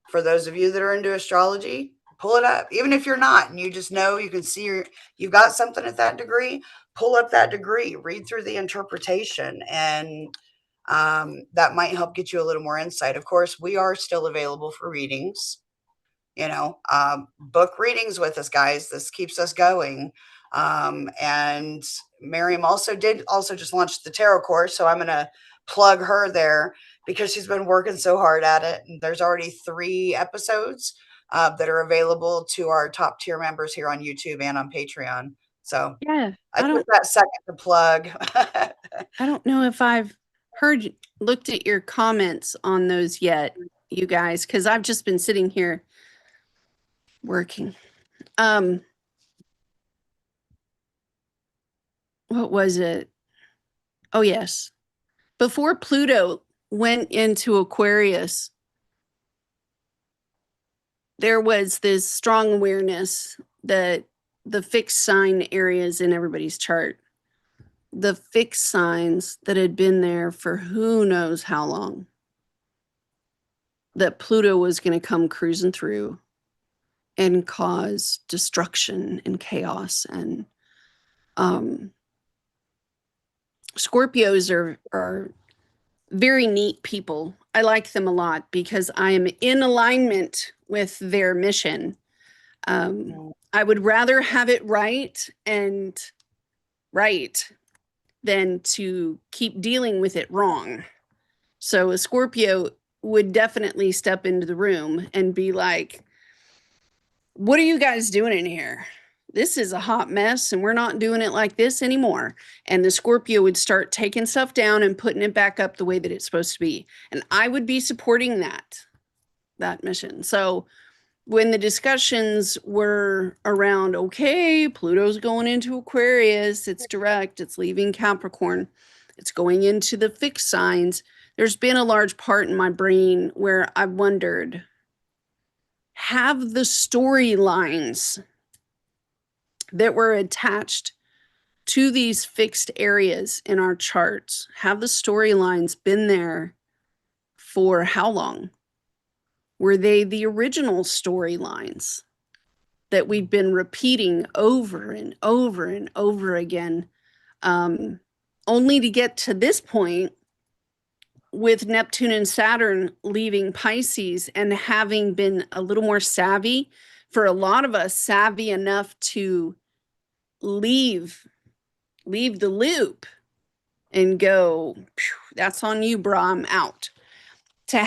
for those of you that are into astrology, pull it up. Even if you're not, and you just know you can see you've got something at that degree, pull up that degree, read through the interpretation, and that might help get you a little more insight. Of course, we are still available for readings. Book readings with us, guys. This keeps us going. And Miriam also just launched the tarot course, so I'm going to plug her there because she's been working so hard at it. And there's already 3 episodes that are available to our top tier members here on YouTube and on Patreon. So Yeah, I took that second to plug. I don't know if I've looked at your comments on those yet, you guys, because I've just been sitting here working. Um, what was it? Oh, yes. Before Pluto went into Aquarius, there was this strong awareness that the fixed sign areas in everybody's chart, the fixed signs that had been there for who knows how long, that Pluto was going to come cruising through and cause destruction and chaos. And Scorpios are very neat people. I like them a lot because I am in alignment with their mission. I would rather have it right than to keep dealing with it wrong. So a Scorpio would definitely step into the room and be like, what are you guys doing in here? This is a hot mess and we're not doing it like this anymore. And the Scorpio would start taking stuff down and putting it back up the way that it's supposed to be. And I would be supporting that mission. So when the discussions were around, okay, Pluto's going into Aquarius, it's direct, it's leaving Capricorn, it's going into the fixed signs, there's been a large part in my brain where I wondered, have the storylines that were attached to these fixed areas in our charts, have the storylines been there for how long? Were they the original storylines that we've been repeating over and over and over again, only to get to this point with Neptune and Saturn leaving Pisces and having been a little more savvy, for a lot of us, savvy enough to leave the loop and go, that's on you, brah, I'm out. To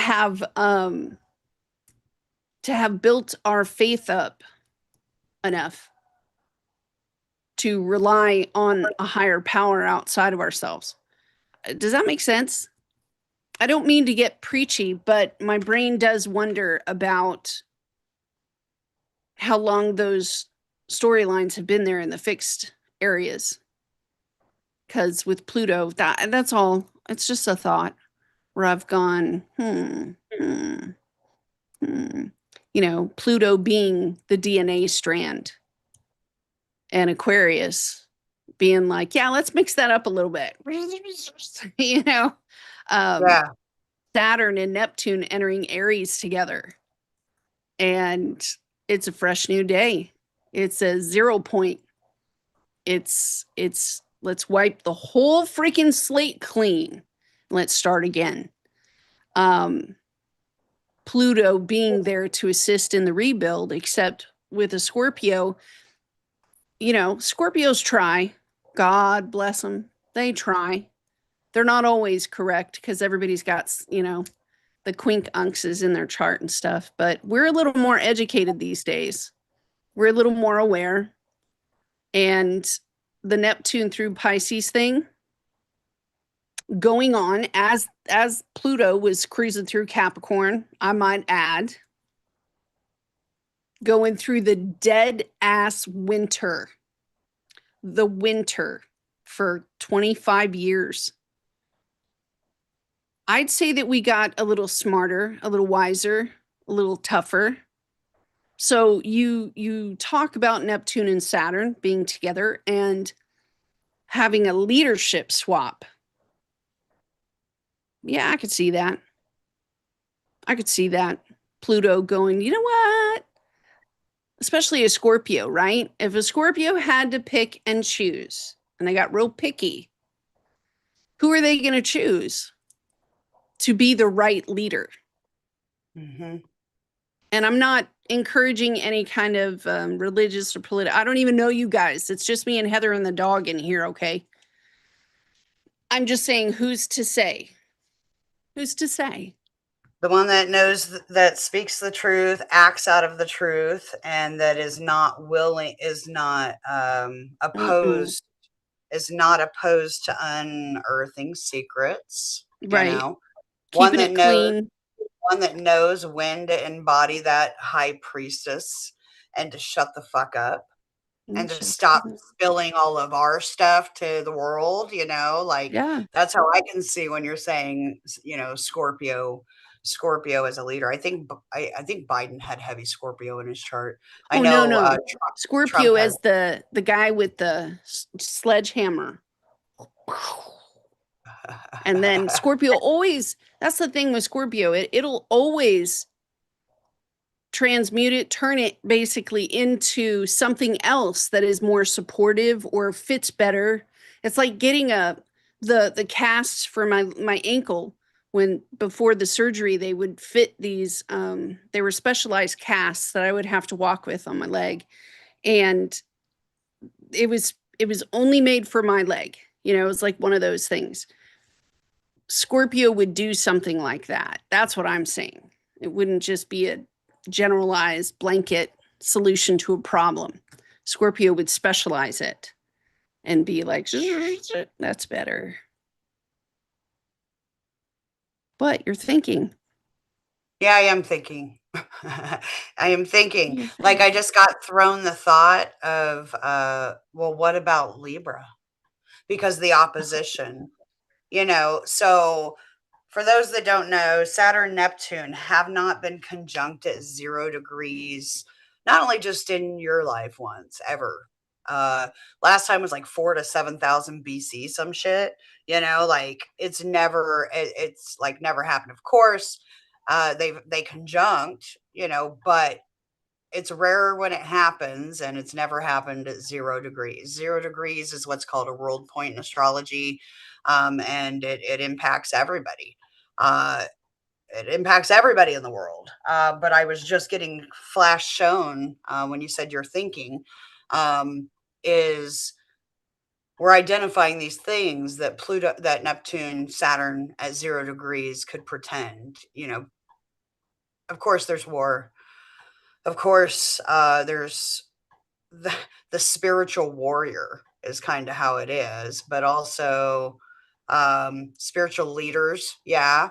have built our faith up enough to rely on a higher power outside of ourselves. Does that make sense? I don't mean to get preachy, but my brain does wonder about how long those storylines have been there in the fixed areas. Because with Pluto, that's all. It's just a thought where I've gone, you know, Pluto being the DNA strand and Aquarius being like, yeah, let's mix that up a little bit. You know, Yeah. Saturn and Neptune entering Aries together. And it's a fresh new day. It's a 0 point. It's let's wipe the whole freaking slate clean. Let's start again. Pluto being there to assist in the rebuild, except with a Scorpio, you know, Scorpios try. God bless them. They try. They're not always correct because everybody's got, you know, the quincunxes in their chart and stuff. But we're a little more educated these days. We're a little more aware. And the Neptune through Pisces thing going on as Pluto was cruising through Capricorn, I might add, going through the dead ass winter, the winter for 25 years. I'd say that we got a little smarter, a little wiser, a little tougher. So you talk about Neptune and Saturn being together and having a leadership swap. Yeah, I could see that. I could see that. Pluto going, you know what? Especially a Scorpio, right? If a Scorpio had to pick and choose, and they got real picky, who are they going to choose to be the right leader? Mm-hmm. And I'm not encouraging any kind of religious or political. I don't even know you guys. It's just me and Heather and the dog in here, okay? I'm just saying, who's to say? Who's to say? The one that knows, that speaks the truth, acts out of the truth, and that is not willing, is not Mm-mm. opposed to unearthing secrets, you Right. know. One Keeping that it knows clean. one that knows when to embody that high priestess and to shut the fuck up. and to Initiative. stop spilling all of our stuff to the world, you know, like Yeah. that's how I can see when you're saying, you know, Scorpio as a leader. I think Biden had heavy Scorpio in his chart. I Oh no, know no. Trump Scorpio has. as the guy with the sledgehammer. And then Scorpio always, that's the thing with Scorpio, it'll always transmute it, turn it basically into something else that is more supportive or fits better. It's like getting the casts for my ankle. When before the surgery they would fit these they were specialized casts that I would have to walk with on my leg, and it was only made for my leg. You know, it was like one of those things. Scorpio would do something like that. That's what I'm saying. It wouldn't just be a generalized blanket solution to a problem. Scorpio would specialize it and be like, that's better. But you're thinking. Yeah, I am thinking. I am thinking. You Like I think. just got thrown the thought of, well, what about Libra? Because the opposition, you know. So for those that don't know, Saturn, Neptune have not been conjunct at 0 degrees, not only just in your life once, ever. Uh, Last time was like 4 to 7,000 BC, some shit. You know, like it's like never happened. Of course, they conjunct, you know, but it's rare when it happens, and it's never happened at 0 degrees. 0 degrees is what's called a world point in astrology, and it impacts everybody. Uh, it impacts everybody in the world. But I was just getting flash shown when you said you're thinking, is we're identifying these things that Pluto, that Neptune, Saturn at 0 degrees could pretend. You know, of course, there's war. Of course, there's the, the spiritual warrior is kind of how it is, but also spiritual leaders, yeah.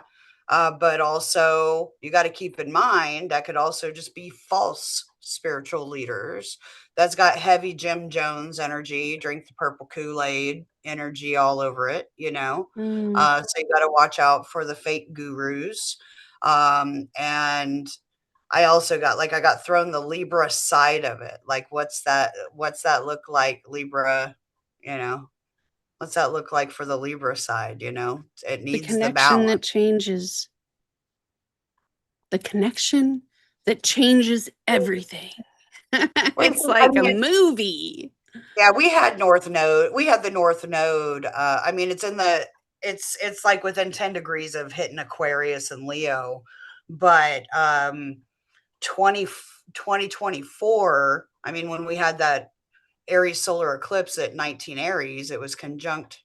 But also, you got to keep in mind that could also just be false spiritual leaders. That's got heavy Jim Jones energy, drink the purple Kool-Aid energy all over it, you know. Mm, So you got to watch out for the fake gurus. And I also got like I got thrown the Libra side of it. Like what's that look like, Libra, you know? What's that look like for the Libra side, you know? It the needs the connection that balance. changes. The connection that changes everything. Well, It's I like a mean, movie. yeah, we had North Node. We had the North Node. I mean, it's like within 10 degrees of hitting Aquarius and Leo, but 20 2024, I mean, when we had that Aries solar eclipse at 19 Aries, it was conjunct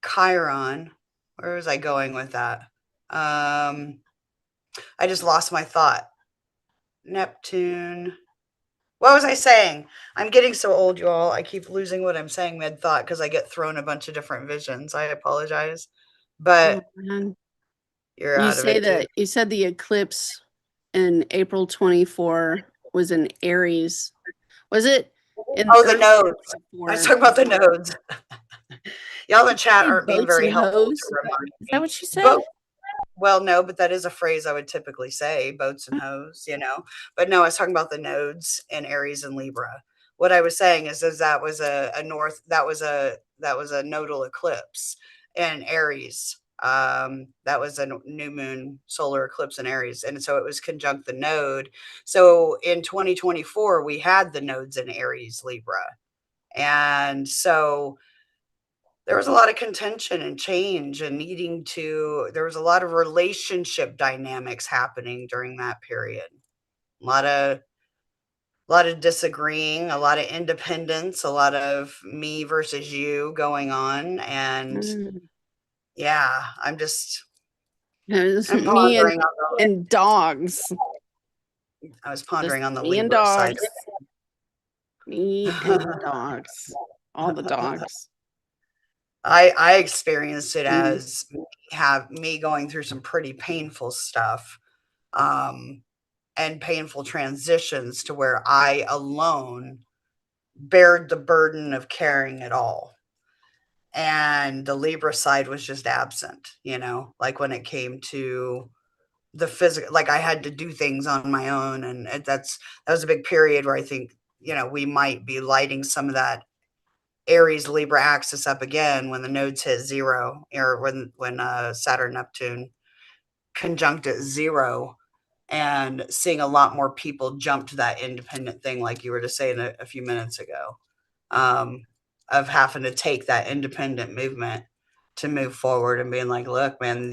Chiron. Where was I going with that? I just lost my thought. Neptune. What was I saying? I'm getting so old, you all. I keep losing what I'm saying mid thought because I get thrown a bunch of different visions. I apologize, Oh but man. you're You out of say it too. that you said the eclipse in April 24 was in Aries. Was it in Oh, the early nodes. I was 24? talking about the nodes. Y'all in chat Say aren't being boats very and helpful to hoes. remind Is that me. what you said? But well, no, but that is a phrase I would typically say, boats and hoes, you know. But no, I was talking about the nodes in Aries and Libra. What I was saying is that was a north that was a nodal eclipse in Aries. That was a new moon solar eclipse in Aries, and so it was conjunct the node. So in 2024, we had the nodes in Aries, Libra, and so there was a lot of contention and change and needing to there was a lot of relationship dynamics happening during that period. A lot of disagreeing, a lot of independence, a lot of me versus you going on, and Mm. yeah, It was I'm me pondering on and dogs. I was Just pondering on the me and Libra side. dogs. Me and dogs. All the dogs. I experienced it Mm. as have me going through some pretty painful stuff. Um, and painful transitions to where I alone bared the burden of carrying it all. And the Libra side was just absent, like when it came to the physical, like I had to do things on my own. And that was a big period where I think, we might be lighting some of that Aries Libra axis up again when the nodes hit zero, or when Saturn Neptune conjunct at zero, and seeing a lot more people jump to that independent thing, like you were just saying a few minutes ago, of having to take that independent movement to move forward and being like, look, man,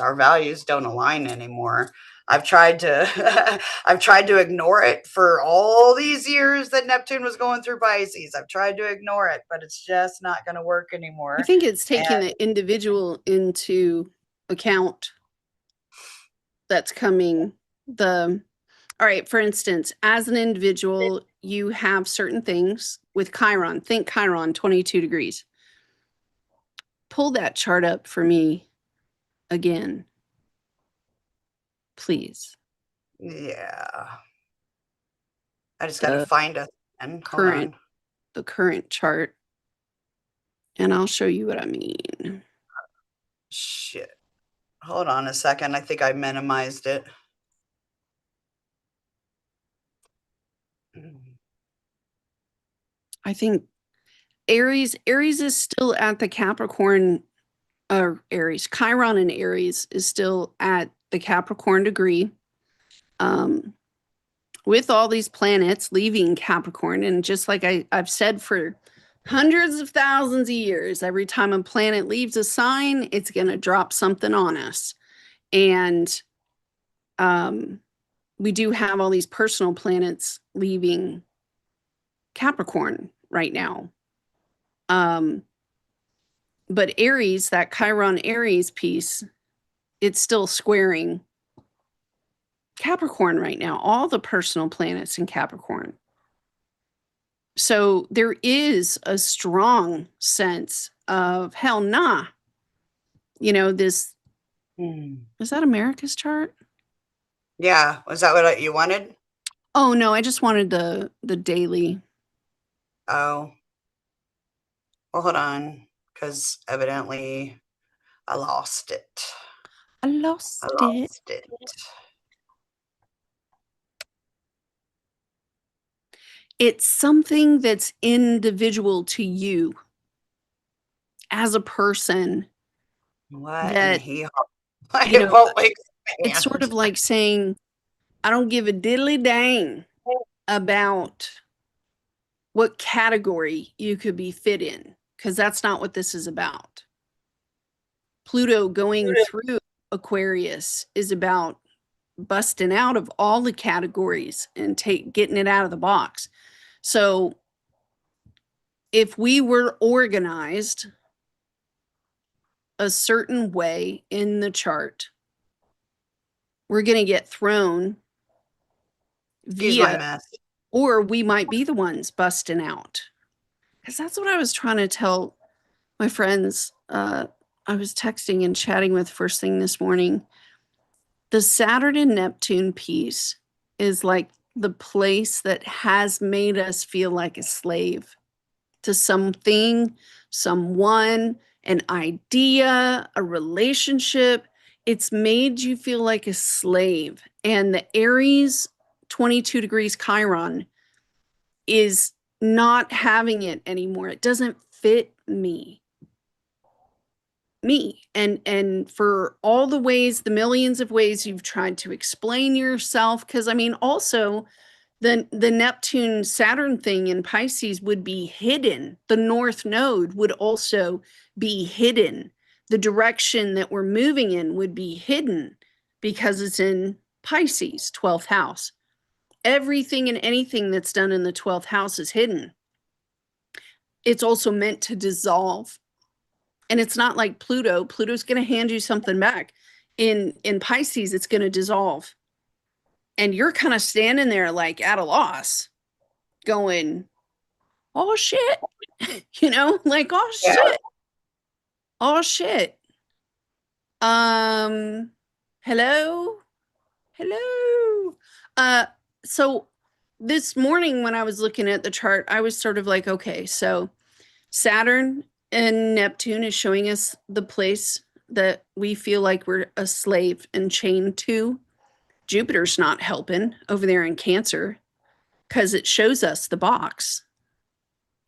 our values don't align anymore. I've tried to I've tried to ignore it for all these years that Neptune was going through Pisces. I've tried to ignore it, but it's just not going to work I anymore. think it's taking And the individual into account that's coming. All right, for instance, as an individual, you have certain things with Chiron. Think Chiron, 22 degrees. Pull that chart up for me again, please. yeah, I just got to The find a, and hold current, on. the current chart, and I'll show you what I mean. Shit. Hold on a second. I think I minimized it. I think Aries is still at the Capricorn, or Aries, Chiron and Aries is still at the Capricorn degree. With all these planets leaving Capricorn, and just like I've said for hundreds of thousands of years, every time a planet leaves a sign, it's going to drop something on us. And we do have all these personal planets leaving Capricorn right now. But Aries, that Chiron Aries piece, it's still squaring Capricorn right now, all the personal planets in Capricorn. So there is a strong sense of hell nah. This is that America's chart? Yeah. Was that what you wanted? Oh no, I just wanted the daily. Oh, well, hold on. Because evidently I lost it. I I lost it. lost it. It's something that's individual to you as a person What in the that, hell? you It know, won't it's sort expand. of like saying, I don't give a diddly dang about what category you could be fit in, because that's not what this is about. Pluto going through Aquarius is about busting out of all the categories and getting it out of the box. So if we were organized a certain way in the chart, we're going to get thrown Excuse my via, mess. or we might be the ones busting out. Because that's what I was trying to tell my friends. I was texting and chatting with first thing this morning. The Saturn and Neptune piece is like the place that has made us feel like a slave to something, someone, an idea, a relationship. It's made you feel like a slave. And the Aries 22 degrees Chiron is not having it anymore. It doesn't fit me. And for all the ways, the millions of ways you've tried to explain yourself, because I mean, also the Neptune Saturn thing in Pisces would be hidden. The North Node would also be hidden. The direction that we're moving in would be hidden because it's in Pisces, 12th house. Everything and anything that's done in the 12th house is hidden. It's also meant to dissolve. And it's not like Pluto. Pluto's going to hand you something back. In Pisces, it's going to dissolve. And you're kind of standing there like at a loss, going, oh shit, like, oh Yeah. shit, oh shit. Um, hello, hello. So this morning when I was looking at the chart, I was sort of like, okay, so Saturn and Neptune is showing us the place that we feel like we're a slave and chained to. Jupiter's not helping over there in Cancer because it shows us the box.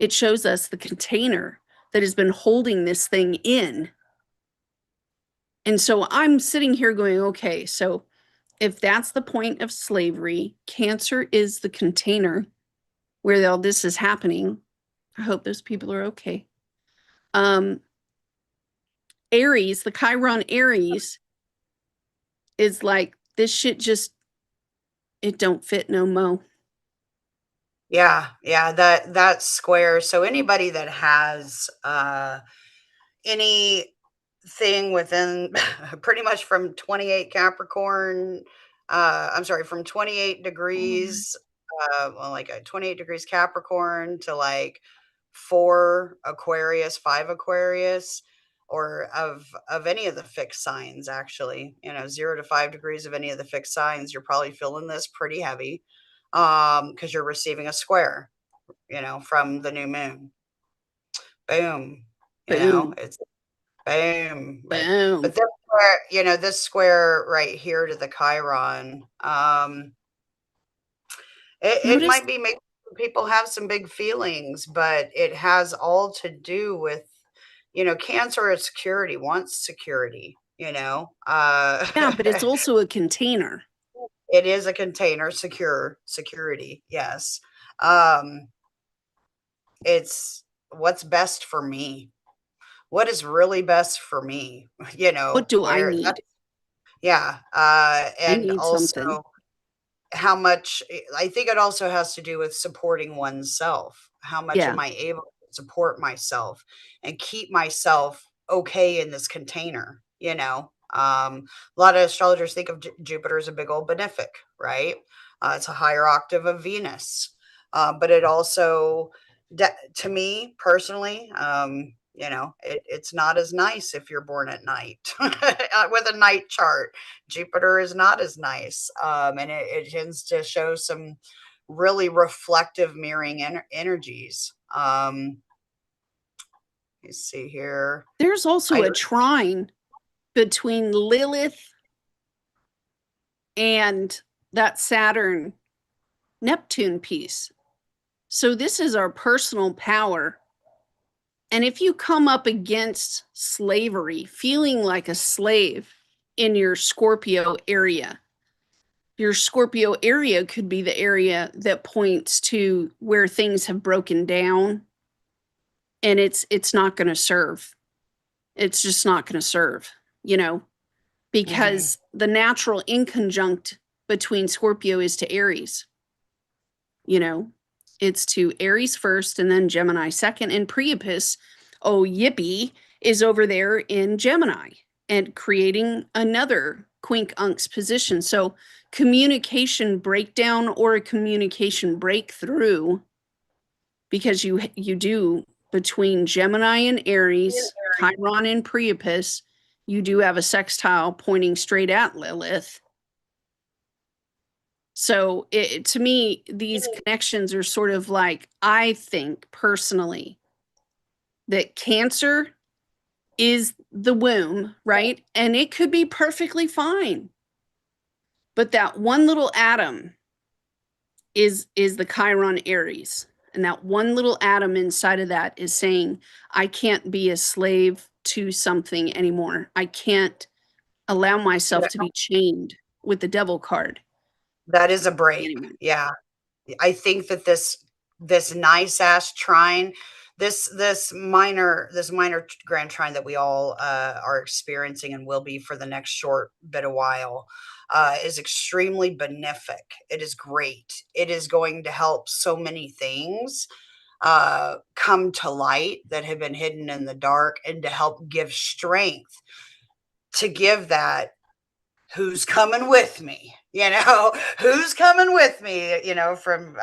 It shows us the container that has been holding this thing in. And so I'm sitting here going, okay, so if that's the point of slavery, Cancer is the container where all this is happening. I hope those people are okay. Aries, the Chiron Aries is like, this shit just, it don't fit no mo. Yeah, yeah, that square. So anybody that has anything within pretty much from 28 Capricorn, I'm sorry, from 28 degrees, well, like 28 degrees Capricorn to like 4 Aquarius, 5 Aquarius, or of any of the fixed signs, actually, 0 to 5 degrees of any of the fixed signs, you're probably feeling this pretty heavy, because you're receiving a square, from the new moon. Boom. Boom, It's boom. But boom. this square, this square right here to the Chiron, it Notice, might be making people have some big feelings, but it has all to do with, Cancer is security, wants security, yeah, but it's also a container. it is a container, security, yes. Um, it's what's best for me. What is really best for me? What do I Where that, need? yeah, I and need also something. how much I think it also has to do with supporting oneself. How much Yeah, am I able to support myself and keep myself okay in this container? A lot of astrologers think of Jupiter as a big old benefic, right? It's a higher octave of Venus, but it also, to me personally, it's not as nice if you're born at night with a night chart. Jupiter is not as nice. And it tends to show some really reflective mirroring energies. You see here. there's also I a trine between Lilith and that Saturn Neptune piece. So this is our personal power. And if you come up against slavery, feeling like a slave in your Scorpio area could be the area that points to where things have broken down and it's not going to serve. It's just not going to serve, you know, Mhm. because the natural inconjunct between Scorpio is to Aries, you know. It's to Aries first and then Gemini second. And Priapus, oh yippee, is over there in Gemini and creating another quincunx position. So communication breakdown or a communication breakthrough, because you do between Gemini and Aries, Chiron and Priapus, you do have a sextile pointing straight at Lilith. So to me, these connections are sort of like, I think personally that Cancer is the womb, right? And it could be perfectly fine. But that one little atom is the Chiron Aries. And that one little atom inside of that is saying, I can't be a slave to something anymore. I can't allow myself to be chained with the devil card That is a break. anymore. Yeah. I think that this nice ass trine, this minor grand trine that we all are experiencing and will be for the next short bit of while, is extremely benefic. It is great. It is going to help so many things come to light that have been hidden in the dark, and to help give strength to give that who's coming with me, who's coming with me, from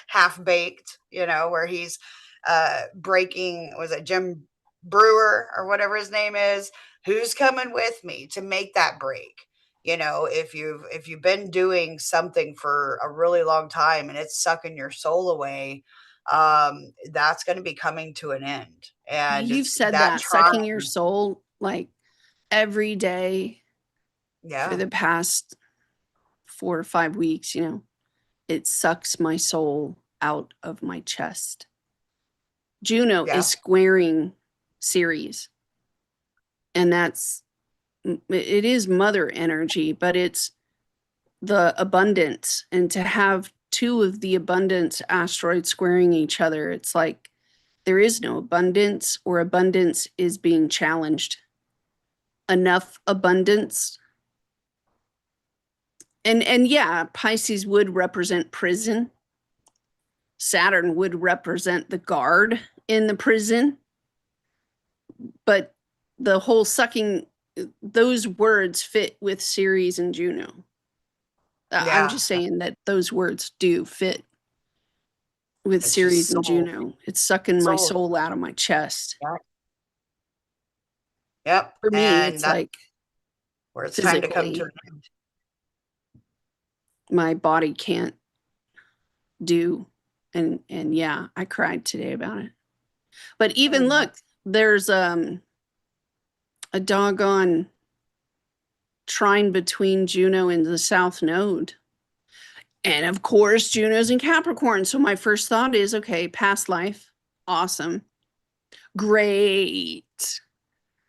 Half Baked, where he's breaking, was it Jim Brewer or whatever his name is, who's coming with me to make that break, if you've been doing something for a really long time and it's sucking your soul away, that's going to be coming to an end. And You've it's said that that, sucking time. your soul like every day for Yeah. the past 4 or 5 weeks, it sucks my soul out of my chest. Juno is Yeah. squaring Ceres, and it is mother energy, but it's the abundance. And to have two of the abundance asteroids squaring each other, it's like there is no abundance, or abundance is being challenged. Enough abundance. And yeah, Pisces would represent prison. Saturn would represent the guard in the prison. But the whole sucking, those words fit with Ceres and Juno. I'm Yeah. just saying that those words do fit with It's just Ceres and soul. Juno. It's sucking my Soul. soul out of my chest. Yeah. Yep. For me, And it's that's like where it's time to come to physically, an end. my body can't do. And yeah, I cried today about it. But even Mhm. look, there's a doggone trine between Juno and the South Node. And of course, Juno's in Capricorn. So my first thought is, okay, past life. Awesome. Great.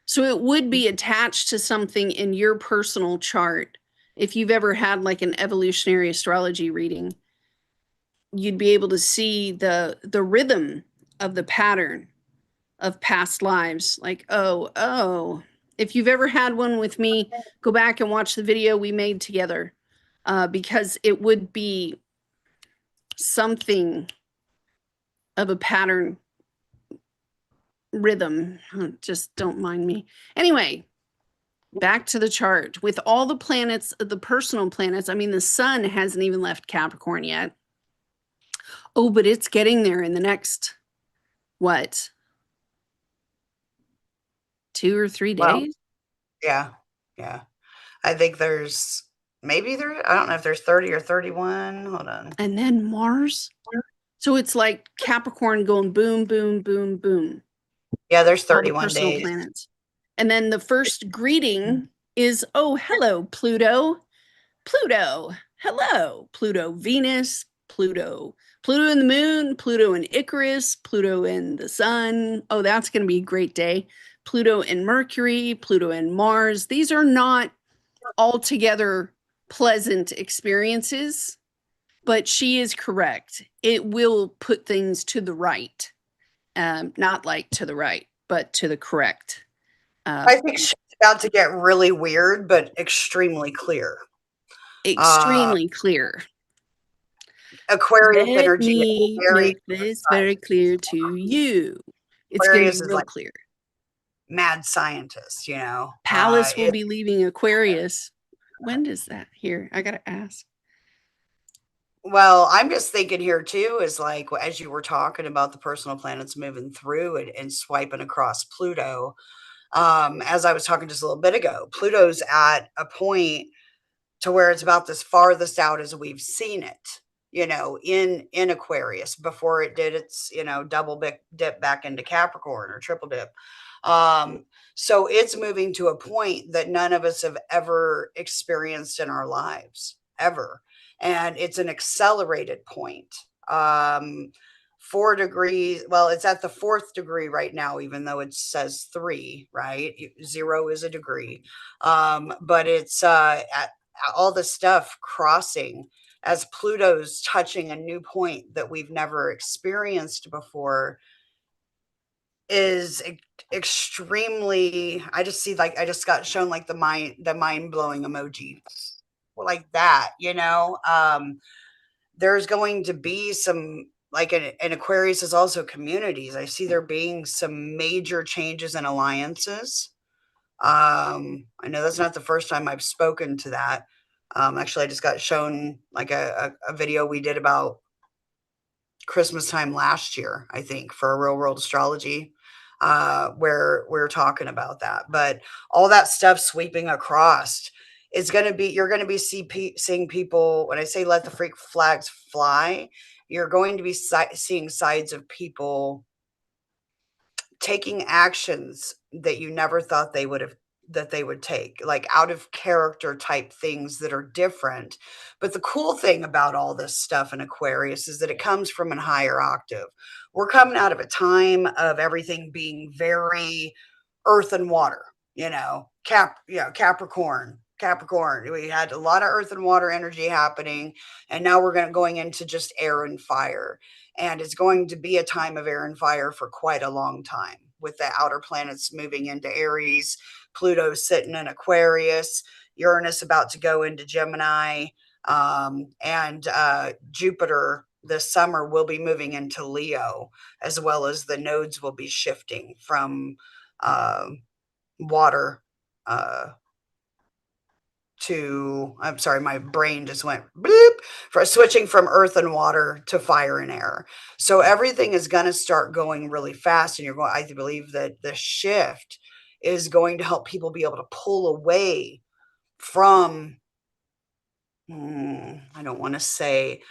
So it would be attached to something in your personal chart. If you've ever had like an evolutionary astrology reading, you'd be able to see the rhythm of the pattern of past lives. Like, oh. If you've ever had one with me, go back and watch the video we made together, because it would be something of a pattern rhythm. Just don't mind me. Anyway, back to the chart. With all the planets, the personal planets, I mean, the sun hasn't even left Capricorn yet. Oh, but it's getting there in the next, what, 2 or 3 Well, days? yeah. Yeah. I think I don't know if there's 30 or 31. Hold on. And then Mars. So it's like Capricorn going boom, boom, boom, boom. Yeah, there's All the 31 personal days. planets. And then the first greeting is, oh, hello, Pluto. Pluto. Hello, Pluto, Venus, Pluto and the moon, Pluto and Icarus, Pluto and the sun. Oh, that's going to be a great day. Pluto and Mercury, Pluto and Mars. These are not altogether pleasant experiences, but she is correct. It will put things to the right. Not like to the right, but to the correct. I think she's about to get really weird, but extremely clear. Uh, Extremely clear. Aquarius Let energy is me very make this very clear to you. It's going to be Aquarius is real like clear. mad scientist. Pallas will It be leaving Aquarius. When does that? Here, I got to ask. Well, I'm just thinking here too is like as you were talking about the personal planets moving through and swiping across Pluto. As I was talking just a little bit ago, Pluto's at a point to where it's about as farthest out as we've seen it, in Aquarius before it did its, double dip back into Capricorn or triple dip. Um, so it's moving to a point that none of us have ever experienced in our lives, ever. And it's an accelerated point. 4 degrees, well, it's at the fourth degree right now, even though it says three, right? Zero is a degree. But it's at all the stuff crossing as Pluto's touching a new point that we've never experienced before is extremely. I just see, like, I just got shown like the mind blowing emoji like that. There's going to be some, like, an Aquarius is also communities. I see there being some major changes in alliances. I know that's not the first time I've spoken to that. Actually, I just got shown like a video we did about Christmas time last year, I think, for a real world astrology, where we're talking about that. But all that stuff sweeping across it's going to be, you're going to be seeing people, when I say let the freak flags fly, you're going to be seeing sides of people taking actions that you never thought they would take, like out of character type things that are different. But the cool thing about all this stuff in Aquarius is that it comes from a higher octave. We're coming out of a time of everything being very earth and water, Capricorn. We had a lot of earth and water energy happening, and now we're going into just air and fire. And it's going to be a time of air and fire for quite a long time, with the outer planets moving into Aries, Pluto sitting in Aquarius, Uranus about to go into Gemini, and Jupiter this summer will be moving into Leo, as well as the nodes will be shifting from uh, water uh, to, I'm sorry, my brain just went bloop, for switching from earth and water to fire and air. So everything is going to start going really fast. And I believe that the shift is going to help people be able to pull away from, I don't want to say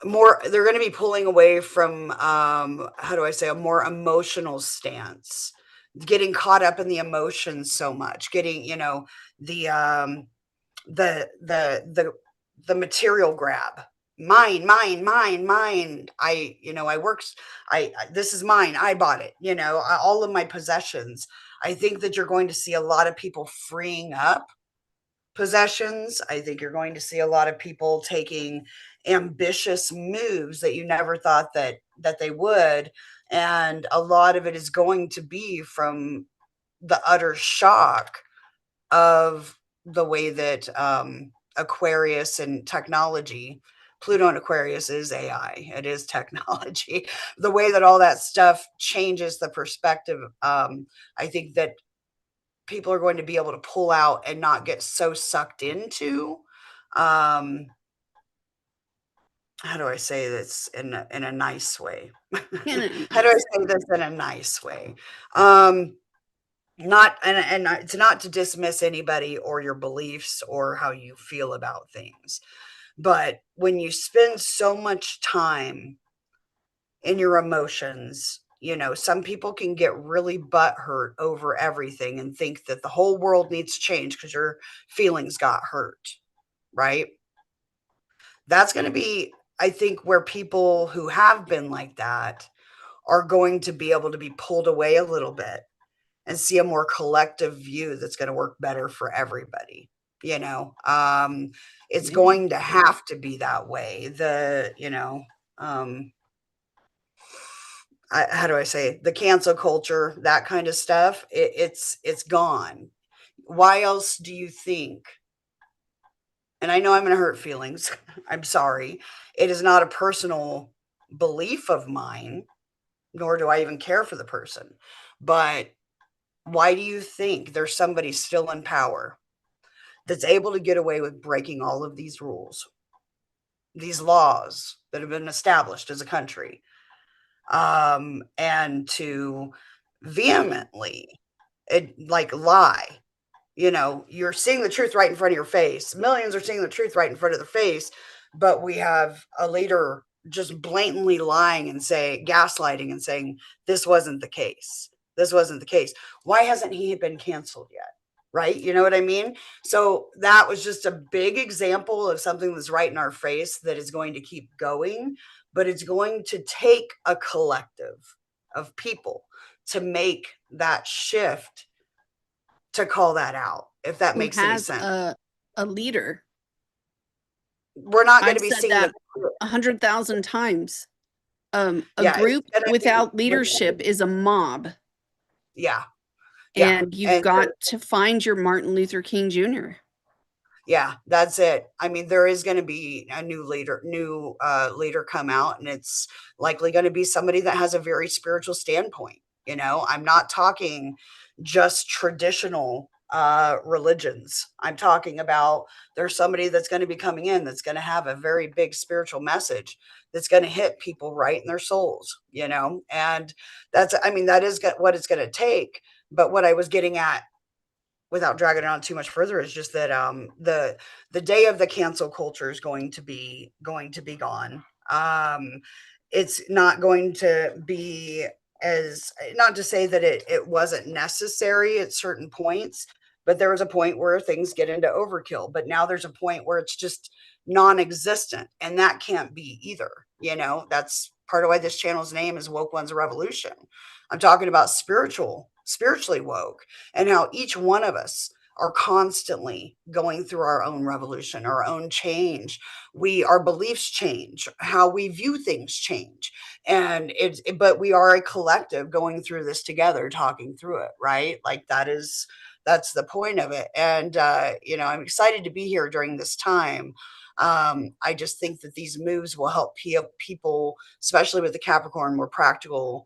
more, they're going to be pulling away from, how do I say, a more emotional stance, getting caught up in the emotions so much, getting, the, the material grab, mine. I worked, this is mine. I bought it, all of my possessions. I think that you're going to see a lot of people freeing up possessions. I think you're going to see a lot of people taking ambitious moves that you never thought that they would. And a lot of it is going to be from the utter shock of the way that Aquarius and technology, Pluto and Aquarius is AI, it is technology, the way that all that stuff changes the perspective. I think that people are going to be able to pull out and not get so sucked into, um, how do I say this in a nice way? How do I say this in a nice way? Not, and it's not to dismiss anybody or your beliefs or how you feel about things, but when you spend so much time in your emotions, some people can get really butthurt over everything and think that the whole world needs to change because your feelings got hurt, right? That's going to be, I think, where people who have been like that are going to be able to be pulled away a little bit and see a more collective view that's going to work better for everybody. It's going to have to be that way. How do I say, the cancel culture, that kind of stuff, it's gone. Why else do you think? And I know I'm going to hurt feelings. I'm sorry. It is not a personal belief of mine, nor do I even care for the person. But why do you think there's somebody still in power that's able to get away with breaking all of these rules, these laws that have been established as a country, and to vehemently lie? You're seeing the truth right in front of your face. Millions are seeing the truth right in front of their face, but we have a leader just blatantly lying and gaslighting and saying this wasn't the case. This wasn't the case. Why hasn't he been canceled yet? Right? You know what I mean? So that was just a big example of something that's right in our face that is going to keep going, but it's going to take a collective of people to make that shift, to call that out, if that Who makes any has sense. a leader. We're not going I've to be said seeing that the 100,000 times. A yeah, it's group gonna without be, leadership is a mob, yeah, yeah, and you've and got to find your Martin Luther King Jr. yeah, that's it. I mean, there is going to be a new leader come out, and it's likely going to be somebody that has a very spiritual standpoint. I'm not talking just traditional religions. I'm talking about, there's somebody that's going to be coming in that's going to have a very big spiritual message that's going to hit people right in their souls, and that's, I mean, that is what it's going to take. But what I was getting at without dragging it on too much further, is just that the day of the cancel culture is going to be gone. It's not going to be, as not to say that it wasn't necessary at certain points, but there was a point where things get into overkill. But now there's a point where it's just non-existent, and that can't be either. That's part of why this channel's name is Woke.Ones.Revolution. I'm talking about spiritually woke, and how each one of us are constantly going through our own revolution, our own change. Our beliefs change, how we view things change. And but we are a collective going through this together, talking through it, right? Like that's the point of it. And I'm excited to be here during this time. I just think that these moves will help people, especially with the Capricorn, more practical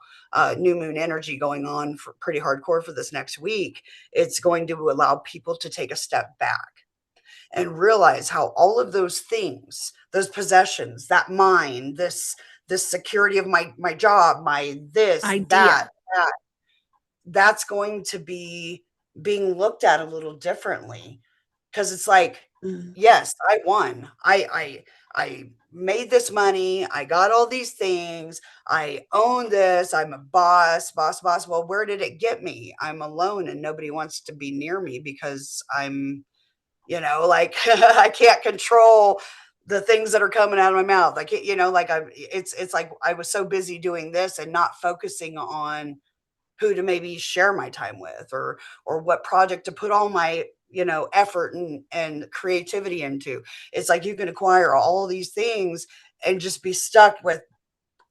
new moon energy going on for pretty hardcore for this next week. It's going to allow people to take a step back and realize how all of those things, those possessions, that mind, this security of my job, my this, Idea. that's going to be being looked at a little differently. Because it's like, Mm. yes, I won. I made this money. I got all these things. I own this. I'm a boss. Well, where did it get me? I'm alone and nobody wants to be near me because I'm, like I can't control the things that are coming out of my mouth. I can't, like it's like I was so busy doing this and not focusing on who to maybe share my time with, or what project to put all my effort and creativity into. It's like you can acquire all these things and just be stuck with,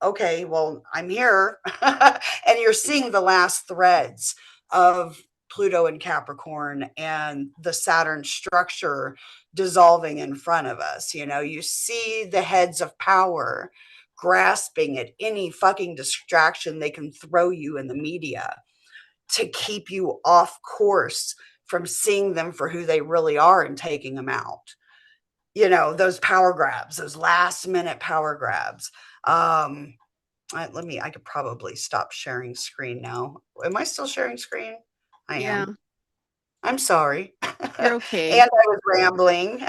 okay, well, I'm here. And you're seeing the last threads of Pluto and Capricorn and the Saturn structure dissolving in front of us. You see the heads of power grasping at any fucking distraction they can throw you in the media to keep you off course from seeing them for who they really are and taking them out. Those power grabs, those last minute power grabs. I could probably stop sharing screen now. Am I still sharing screen? I Yeah, am. I'm sorry. you're And okay. I was rambling.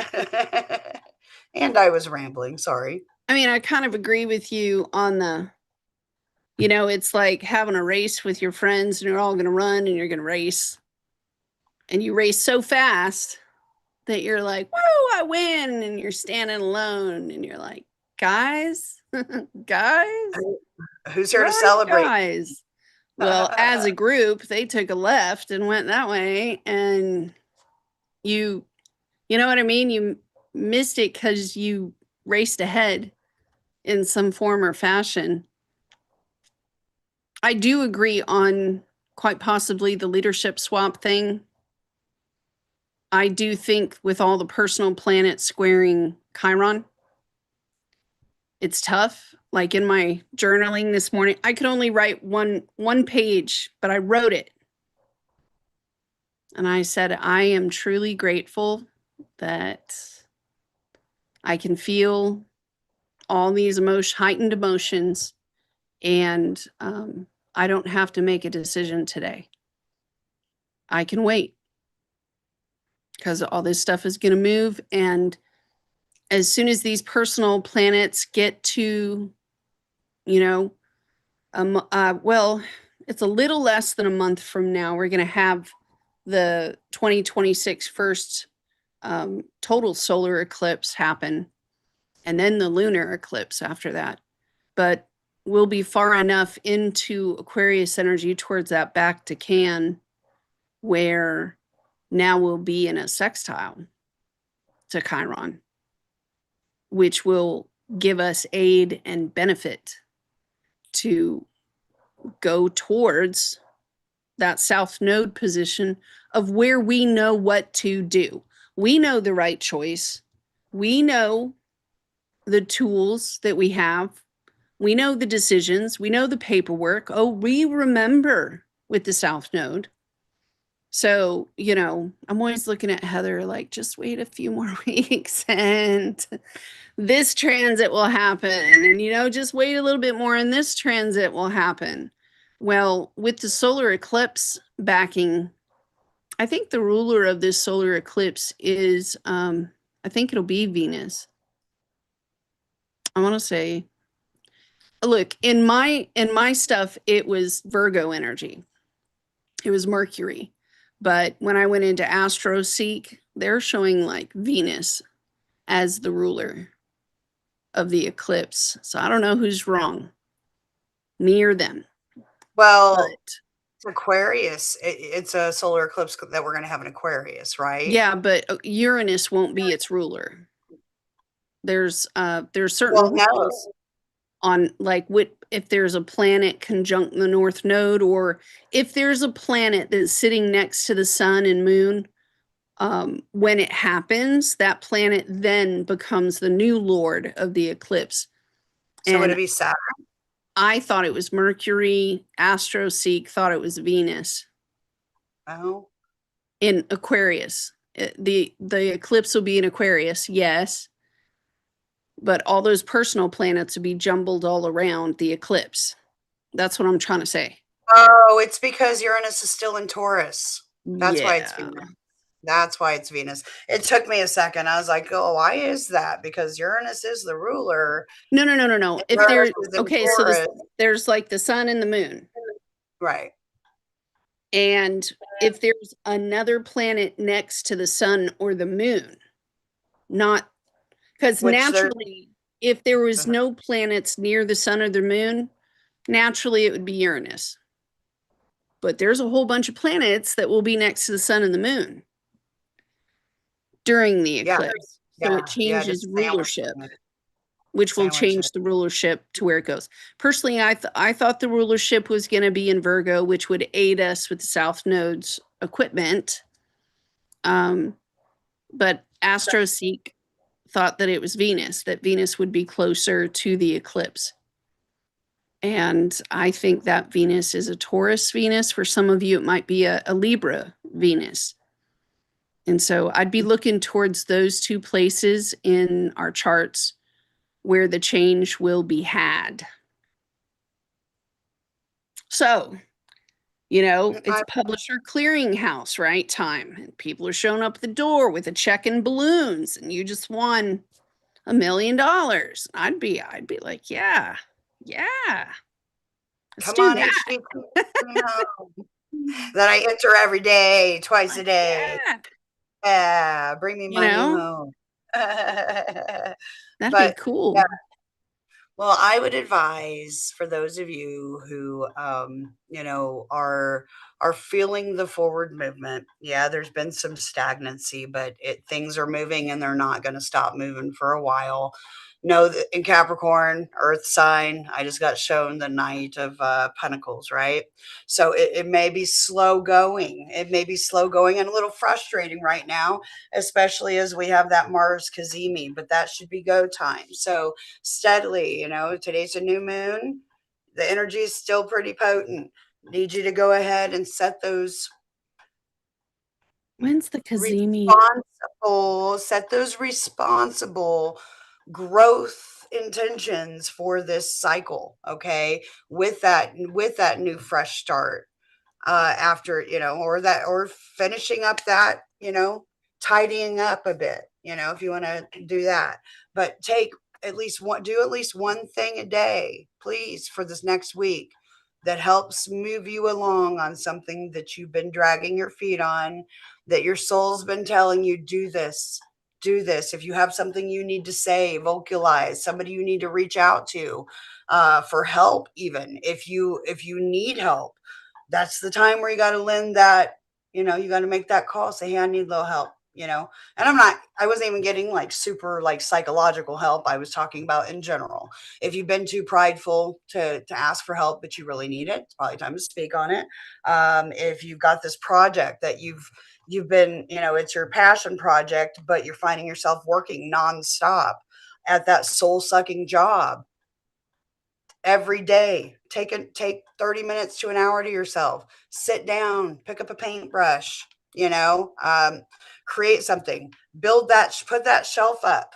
And I was rambling. Sorry. I mean, I kind of agree with you on it's like having a race with your friends and you're all going to run and you're going to race. And you race so fast that you're like, whoa, I win. And you're standing alone and you're like, guys, guys, Who's here where to are you celebrate? guys? Well, as a group, they took a left and went that way. And you know what I mean? You missed it because you raced ahead in some form or fashion. I do agree on quite possibly the leadership swap thing. I do think with all the personal planets squaring Chiron, it's tough. Like in my journaling this morning, I could only write one page, but I wrote it. And I said, I am truly grateful that I can feel all these heightened emotions, and I don't have to make a decision today. I can wait because all this stuff is going to move. And as soon as these personal planets get to, you know, well, it's a little less than a month from now, we're going to have the 2026 first total solar eclipse happen, and then the lunar eclipse after that. But we'll be far enough into Aquarius energy towards that back to Can, where now we'll be in a sextile to Chiron, which will give us aid and benefit to go towards that south node position of where we know what to do. We know the right choice. We know the tools that we have. We know the decisions. We know the paperwork. Oh, we remember with the south node. So, I'm always looking at Heather like, just wait a few more weeks and this transit will happen. And, just wait a little bit more and this transit will happen. Well, with the solar eclipse backing I think the ruler of this solar eclipse is, I think it'll be Venus. I want to say, look, in my stuff, it was Virgo energy. It was Mercury. But when I went into AstroSeek, they're showing like Venus as the ruler of the eclipse. So I don't know who's wrong, me or them. Well, But it's Aquarius. It's a solar eclipse that we're going to have in Aquarius, right? yeah, but Uranus won't be its ruler. There's certain Well, no. rules on like what if there's a planet conjunct the north node, or if there's a planet that's sitting next to the sun and moon. When it happens, that planet then becomes the new lord of the eclipse. So would it And be Saturn? I thought it was Mercury. AstroSeek thought it was Venus Oh, in Aquarius. The eclipse will be in Aquarius, yes, but all those personal planets will be jumbled all around the eclipse. That's what I'm trying to say. oh, it's because Uranus is still in Taurus. That's why it's Yeah. Venus. That's why it's Venus. It took me a second. I was like, oh, why is that? Because Uranus is the ruler. No, no, no, no, no. And If Uranus there, is in okay, so Taurus. there's like the sun and the moon. Right. And if there's another planet next to the sun or the moon, not because Which there's naturally, if there was no planets near the sun or the moon, naturally it would be Uranus. But there's a whole bunch of planets that will be next to the sun and the moon during the yeah, eclipse. So it yeah, changes just rulership, sandwiching it. which will Sandwich change it. the rulership to where it goes. Personally, I thought the rulership was going to be in Virgo, which would aid us with the South Node's equipment. Um, but AstroSeek thought that it was Venus, that Venus would be closer to the eclipse. And I think that Venus is a Taurus Venus. For some of you, it might be a Libra Venus. And so I'd be looking towards those two places in our charts where the change will be had. So, it's I publisher clearinghouse, right? Time. And people are showing up at the door with a check and balloons, and you just won $1 million. I'd be like, yeah, yeah, let's come do on, that. HDP. That I enter every day, twice a Like, day. yeah, Yeah, bring me you my new know, home. that'd be But yeah, cool. well, I would advise for those of you who, are feeling the forward movement. Yeah, there's been some stagnancy, but things are moving and they're not going to stop moving for a while. Know that in Capricorn, Earth sign, I just got shown the Knight of Pentacles, right? So it may be slow going. It may be slow going and a little frustrating right now, especially as we have that Mars Kazemi, but that should be go time. So steadily. Today's a new moon. The energy is still pretty potent. Need you to go ahead and When's the Kazemi? set those responsible growth intentions for this cycle. Okay. With that new fresh start, after, or finishing up that, tidying up a bit, if you want to do that. But do at least one thing a day, please, for this next week that helps move you along on something that you've been dragging your feet on, that your soul's been telling you, do this, do this. If you have something you need to say, vocalize, somebody you need to reach out to, for help, even if you need help, that's the time where you got to lend that, you got to make that call, say, hey, I need a little help, and I wasn't even getting like super like psychological help. I was talking about in general. If you've been too prideful to ask for help, but you really need it, it's probably time to speak on it. If you've got this project that you've been, it's your passion project, but you're finding yourself working nonstop at that soul sucking job every day. Take 30 minutes to an hour to yourself. Sit down, pick up a paintbrush, create something, put that shelf up,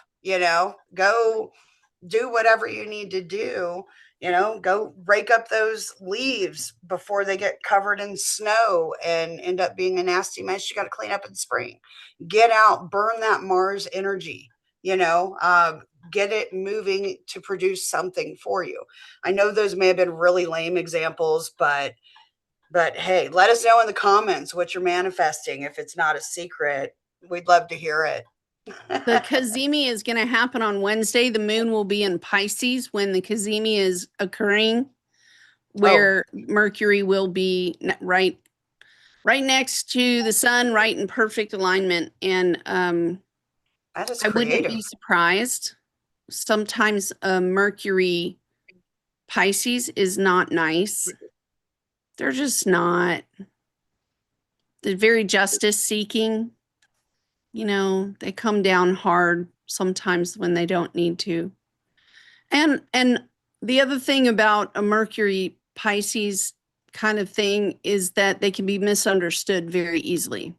go do whatever you need to do. Go rake up those leaves before they get covered in snow and end up being a nasty mess you got to clean up in spring. Get out, burn that Mars energy, get it moving to produce something for you. I know those may have been really lame examples, but hey, let us know in the comments what you're manifesting. If it's not a secret, we'd love to hear it. The Cazimi is going to happen on Wednesday. The moon will be in Pisces when the Cazimi is occurring, Oh, where Mercury will be right next to the sun, right in perfect alignment. And that is I wouldn't creative. be surprised. Sometimes Mercury Pisces is not nice. They're just not. They're very justice seeking. They come down hard sometimes when they don't need to. And the other thing about a Mercury Pisces kind of thing is that they can be misunderstood very easily.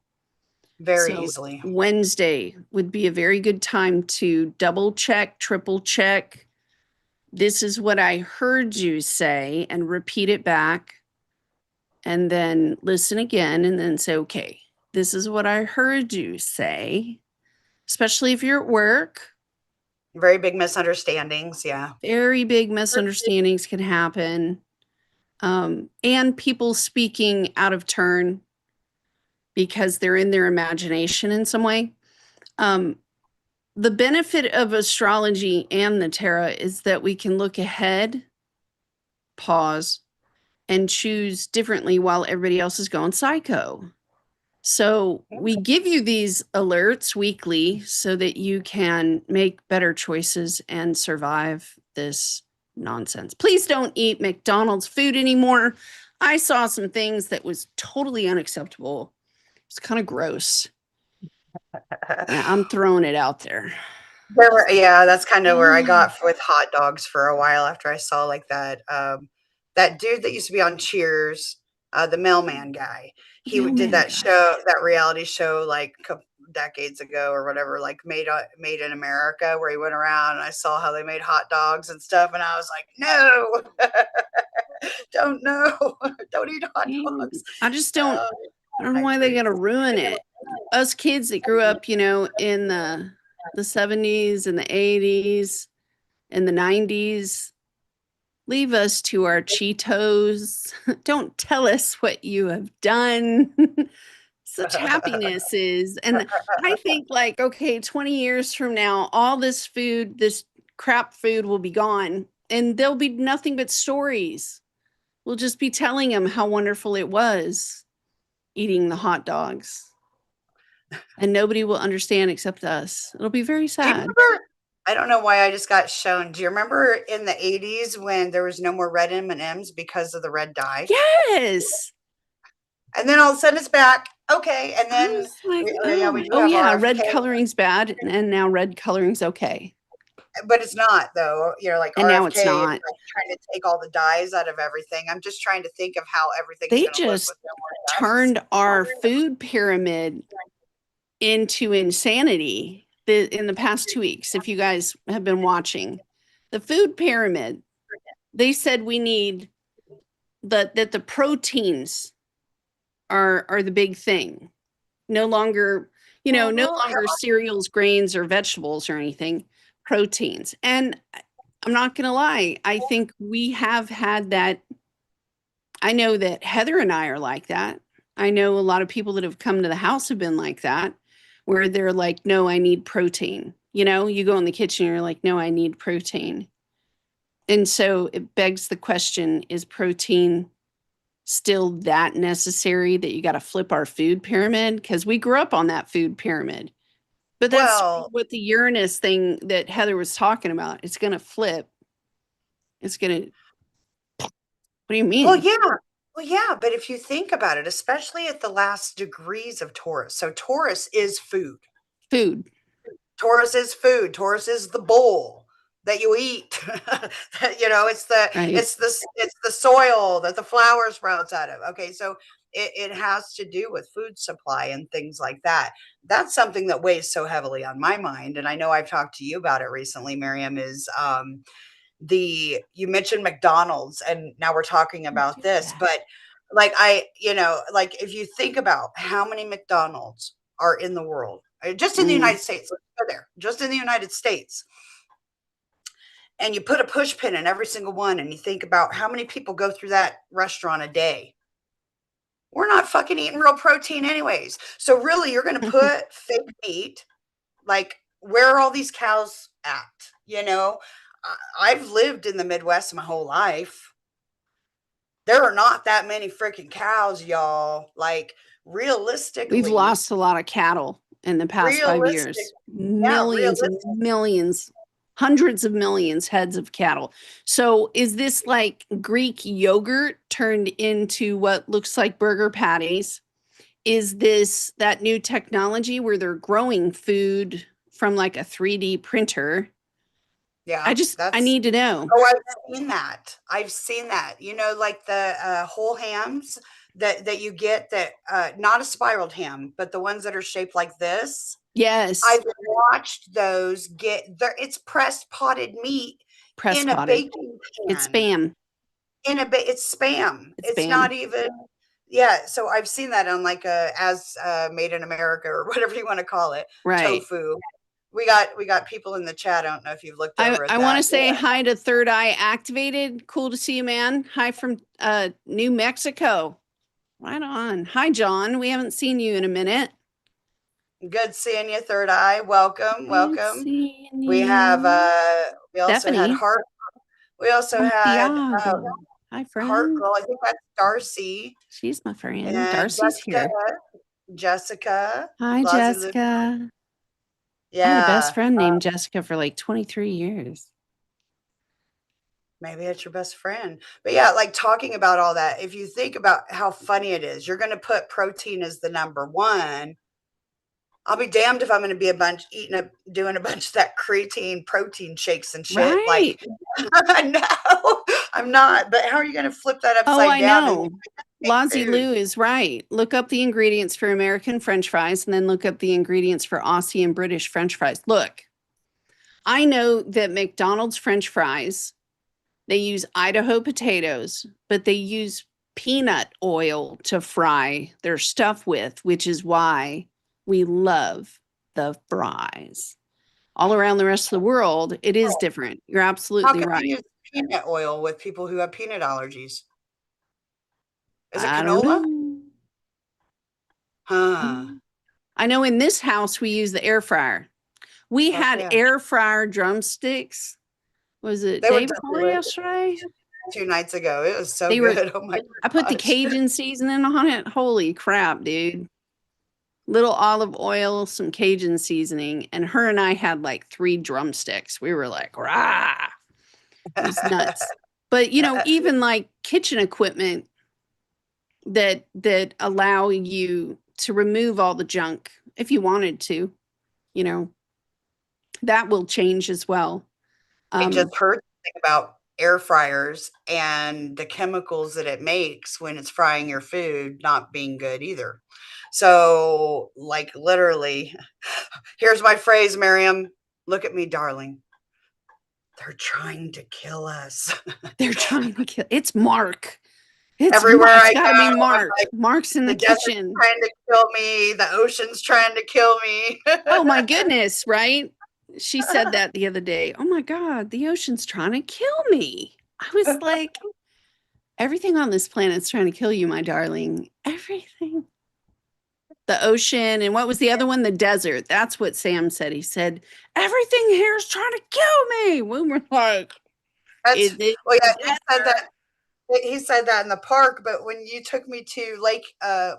Very So easily. Wednesday would be a very good time to double check, triple check. This is what I heard you say, and repeat it back, and then listen again, and then say, okay, this is what I heard you say, especially if you're at work. Very big misunderstandings. Yeah. Very big misunderstandings can happen. And people speaking out of turn because they're in their imagination in some way. Um, the benefit of astrology and the tarot is that we can look ahead, pause, and choose differently while everybody else is going psycho. So we give you these alerts weekly so that you can make better choices and survive this nonsense. Please don't eat McDonald's food anymore. I saw some things that was totally unacceptable. It's kind of gross. I'm throwing it out there. Yeah, that's kind of where I got with hot dogs for a while after I saw like that dude that used to be on Cheers, the mailman guy. Did Mailman that guy. show, that reality show, like a couple decades ago or whatever, like Made in America, where he went around and I saw how they made hot dogs and stuff, and I was like, no, don't know, don't eat hot dogs. I just don't. Uh, I don't know I why they agree. gotta ruin it. Us kids that grew up, in the 70s and the 80s and the 90s, leave us to our Cheetos. Don't tell us what you have done. Such happinesses. And I think, like, okay, 20 years from now, all this food, this crap food will be gone, and there'll be nothing but stories. We'll just be telling them how wonderful it was eating the hot dogs. And nobody will understand except us. It'll be very Do you sad. remember? I don't know why I just got shown. Do you remember in the 80s when there was no more red M&Ms because of the red dye? Yes. And then all of a sudden it's back. Okay, and I then was like, yeah, we oh, do oh have yeah, red RFK, coloring's bad, and now red coloring's okay. but it's not though. Like And now it's RFK is not. like trying to take all the dyes out of everything. I'm just trying to think of how everything's They going to look just with no more dyes. turned our food pyramid into insanity in the past 2 weeks. If you guys have been watching the food pyramid, they said we need that the proteins are the big thing. No longer, no longer cereals, grains, or vegetables or anything, proteins. And I'm not going to lie, I think we have had that. I know that Heather and I are like that. I know a lot of people that have come to the house have been like that, where they're like, no, I need protein. You go in the kitchen, you're like, no, I need protein. And so it begs the question, is protein still that necessary that you got to flip our food pyramid? Because we grew up on that food pyramid. But that's Well, what the Uranus thing that Heather was talking about. It's going to flip. It's going to, what do you well, mean? yeah. Well, yeah, but if you think about it, especially at the last degrees of Taurus. So Taurus is food. Food. Taurus is food. Taurus is the bowl. that you eat. It's Right. it's the soil that the flower sprouts out of. Okay, so it has to do with food supply and things like that. That's something that weighs so heavily on my mind, and I know I've talked to you about it recently, Miriam. Is the you mentioned McDonald's, and now we're talking Don't about do this, that. but like if you think about how many McDonald's are in the world, just in the Mm. United States, let's go there, just in the United States, and you put a push pin in every single one, and you think about how many people go through that restaurant a day. We're not fucking eating real protein anyways. So really, you're going to put fake meat. Like, where are all these cows at? You know, I've lived in the Midwest my whole life. There are not that many freaking cows, y'all. Like, We've realistically, lost a lot of cattle in the past 5 years. yeah, Millions and realistic. millions, hundreds of millions heads of cattle. So is this like Greek yogurt turned into what looks like burger patties? Is this that new technology where they're growing food from like a 3D printer? Yeah, I that's need to know. Oh, I've seen that. I've seen that. Like the whole hams that you get that not a spiraled ham, but the ones that are shaped like this. Yes, I've watched those get there. It's pressed potted meat press in a potted. baking It's pan. spam. It's spam. It's It's not spam. even. Yeah, so I've seen that on like a as made in America or whatever you want to call it, Right. tofu. We got people in the chat. I don't know if you've looked over at I want to that. say hi to Third Eye Activated. Cool to see you, man. Hi from New Mexico. Right on. Hi, John. We haven't seen you in a minute. Good seeing you, Third Eye. Welcome, Good welcome. seeing We have you. we also had Stephanie Heart. We also had Santiago. Hi, Heart friend. Girl. I think that's Darcy She's my friend. and Darcy's here. Jessica, Hi, Glazilu. Jessica. I had a best Yeah, friend named Jessica for like 23 years. maybe it's your best friend. But yeah, like talking about all that. If you think about how funny it is, you're going to put protein as the number one. I'll be damned if I'm going to be doing a bunch of that creatine protein shakes and shit. Right. Like, no, I'm not. But how are you going to flip that Oh, upside I down and know. make Lazy food? Lou is right. Look up the ingredients for American French fries and then look up the ingredients for Aussie and British French fries. Look, I know that McDonald's French fries, they use Idaho potatoes, but they use peanut oil to fry their stuff with, which is why we love the fries. All around the rest of the world, it is different. You're How absolutely can you right. use peanut oil with people who have peanut allergies? Is it I don't canola? know. Huh. I know in this house we use the air fryer. We Fuck had yeah. air fryer drumsticks. Was it They were day before delicious yesterday? 2 nights ago. It was so They were, good. Oh my I put the gosh. Cajun seasoning on it. Holy crap, dude. Little olive oil, some Cajun seasoning, and her and I had like 3 drumsticks. We were like, rah. It was nuts. But even like kitchen equipment that allow you to remove all the junk if you wanted to, you know, that will change as well. It Um, just hurts to think about air fryers and the chemicals that it makes when it's frying your food not being good either. So, like, literally, here's my phrase, Miriam. Look at me, darling. They're trying to kill us. they're trying to kill. It's Mark. It's Everywhere Mark. It's I got to be go, I'm Mark. like, Mark's in the the desert's kitchen. trying to kill me. The ocean's trying to kill me. Oh my goodness, right? She said that the other day. Oh my God, the ocean's trying to kill me. I was like, everything on this planet's trying to kill you, my darling. Everything. The ocean. And what was the other one? The desert. That's what Sam said. He said, everything here is trying to kill me. We were like, is That's it well, the yeah, desert? he said that in the park, but when you took me to Lake,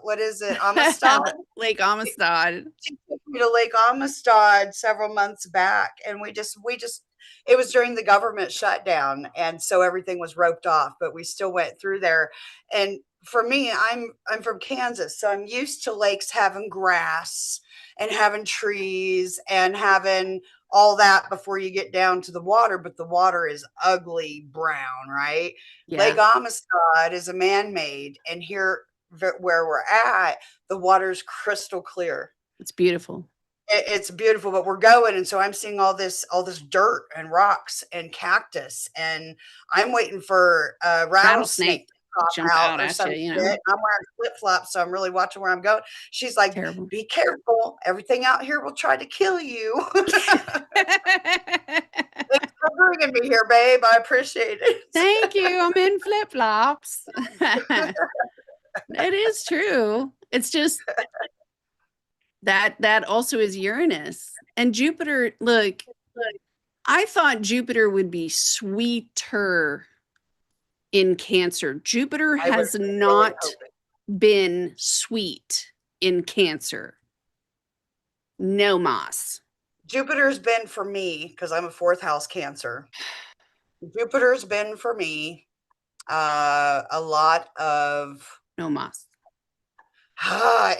what is it, Amistad? Lake Amistad. She took me to Lake Amistad several months back, and we just it was during the government shutdown, and so everything was roped off, but we still went through there. And for me, I'm from Kansas, so I'm used to lakes having grass and having trees and having all that before you get down to the water, but the water is ugly brown, right? Lake Yeah, Amistad is a man-made, and here where we're at, the water's crystal clear. it's beautiful. It's beautiful, but we're going, and so I'm seeing all this dirt and rocks and cactus, and I'm waiting for a Rattlesnake rattlesnake to pop jump out out or at some you, you know, shit. I'm wearing flip-flops, so I'm really watching where I'm going. She's like, terrible. "Be careful. Everything out here will try to kill you." Thanks for bringing me here, babe. I appreciate it. Thank you. I'm in flip flops. It is true. It's just that also is Uranus and Jupiter. Look, I thought Jupiter would be sweeter in Cancer. Jupiter I was has really not hoping. been sweet in Cancer. No moss. Jupiter's been for me because I'm a fourth house Cancer. Jupiter's been for me a lot of No moss.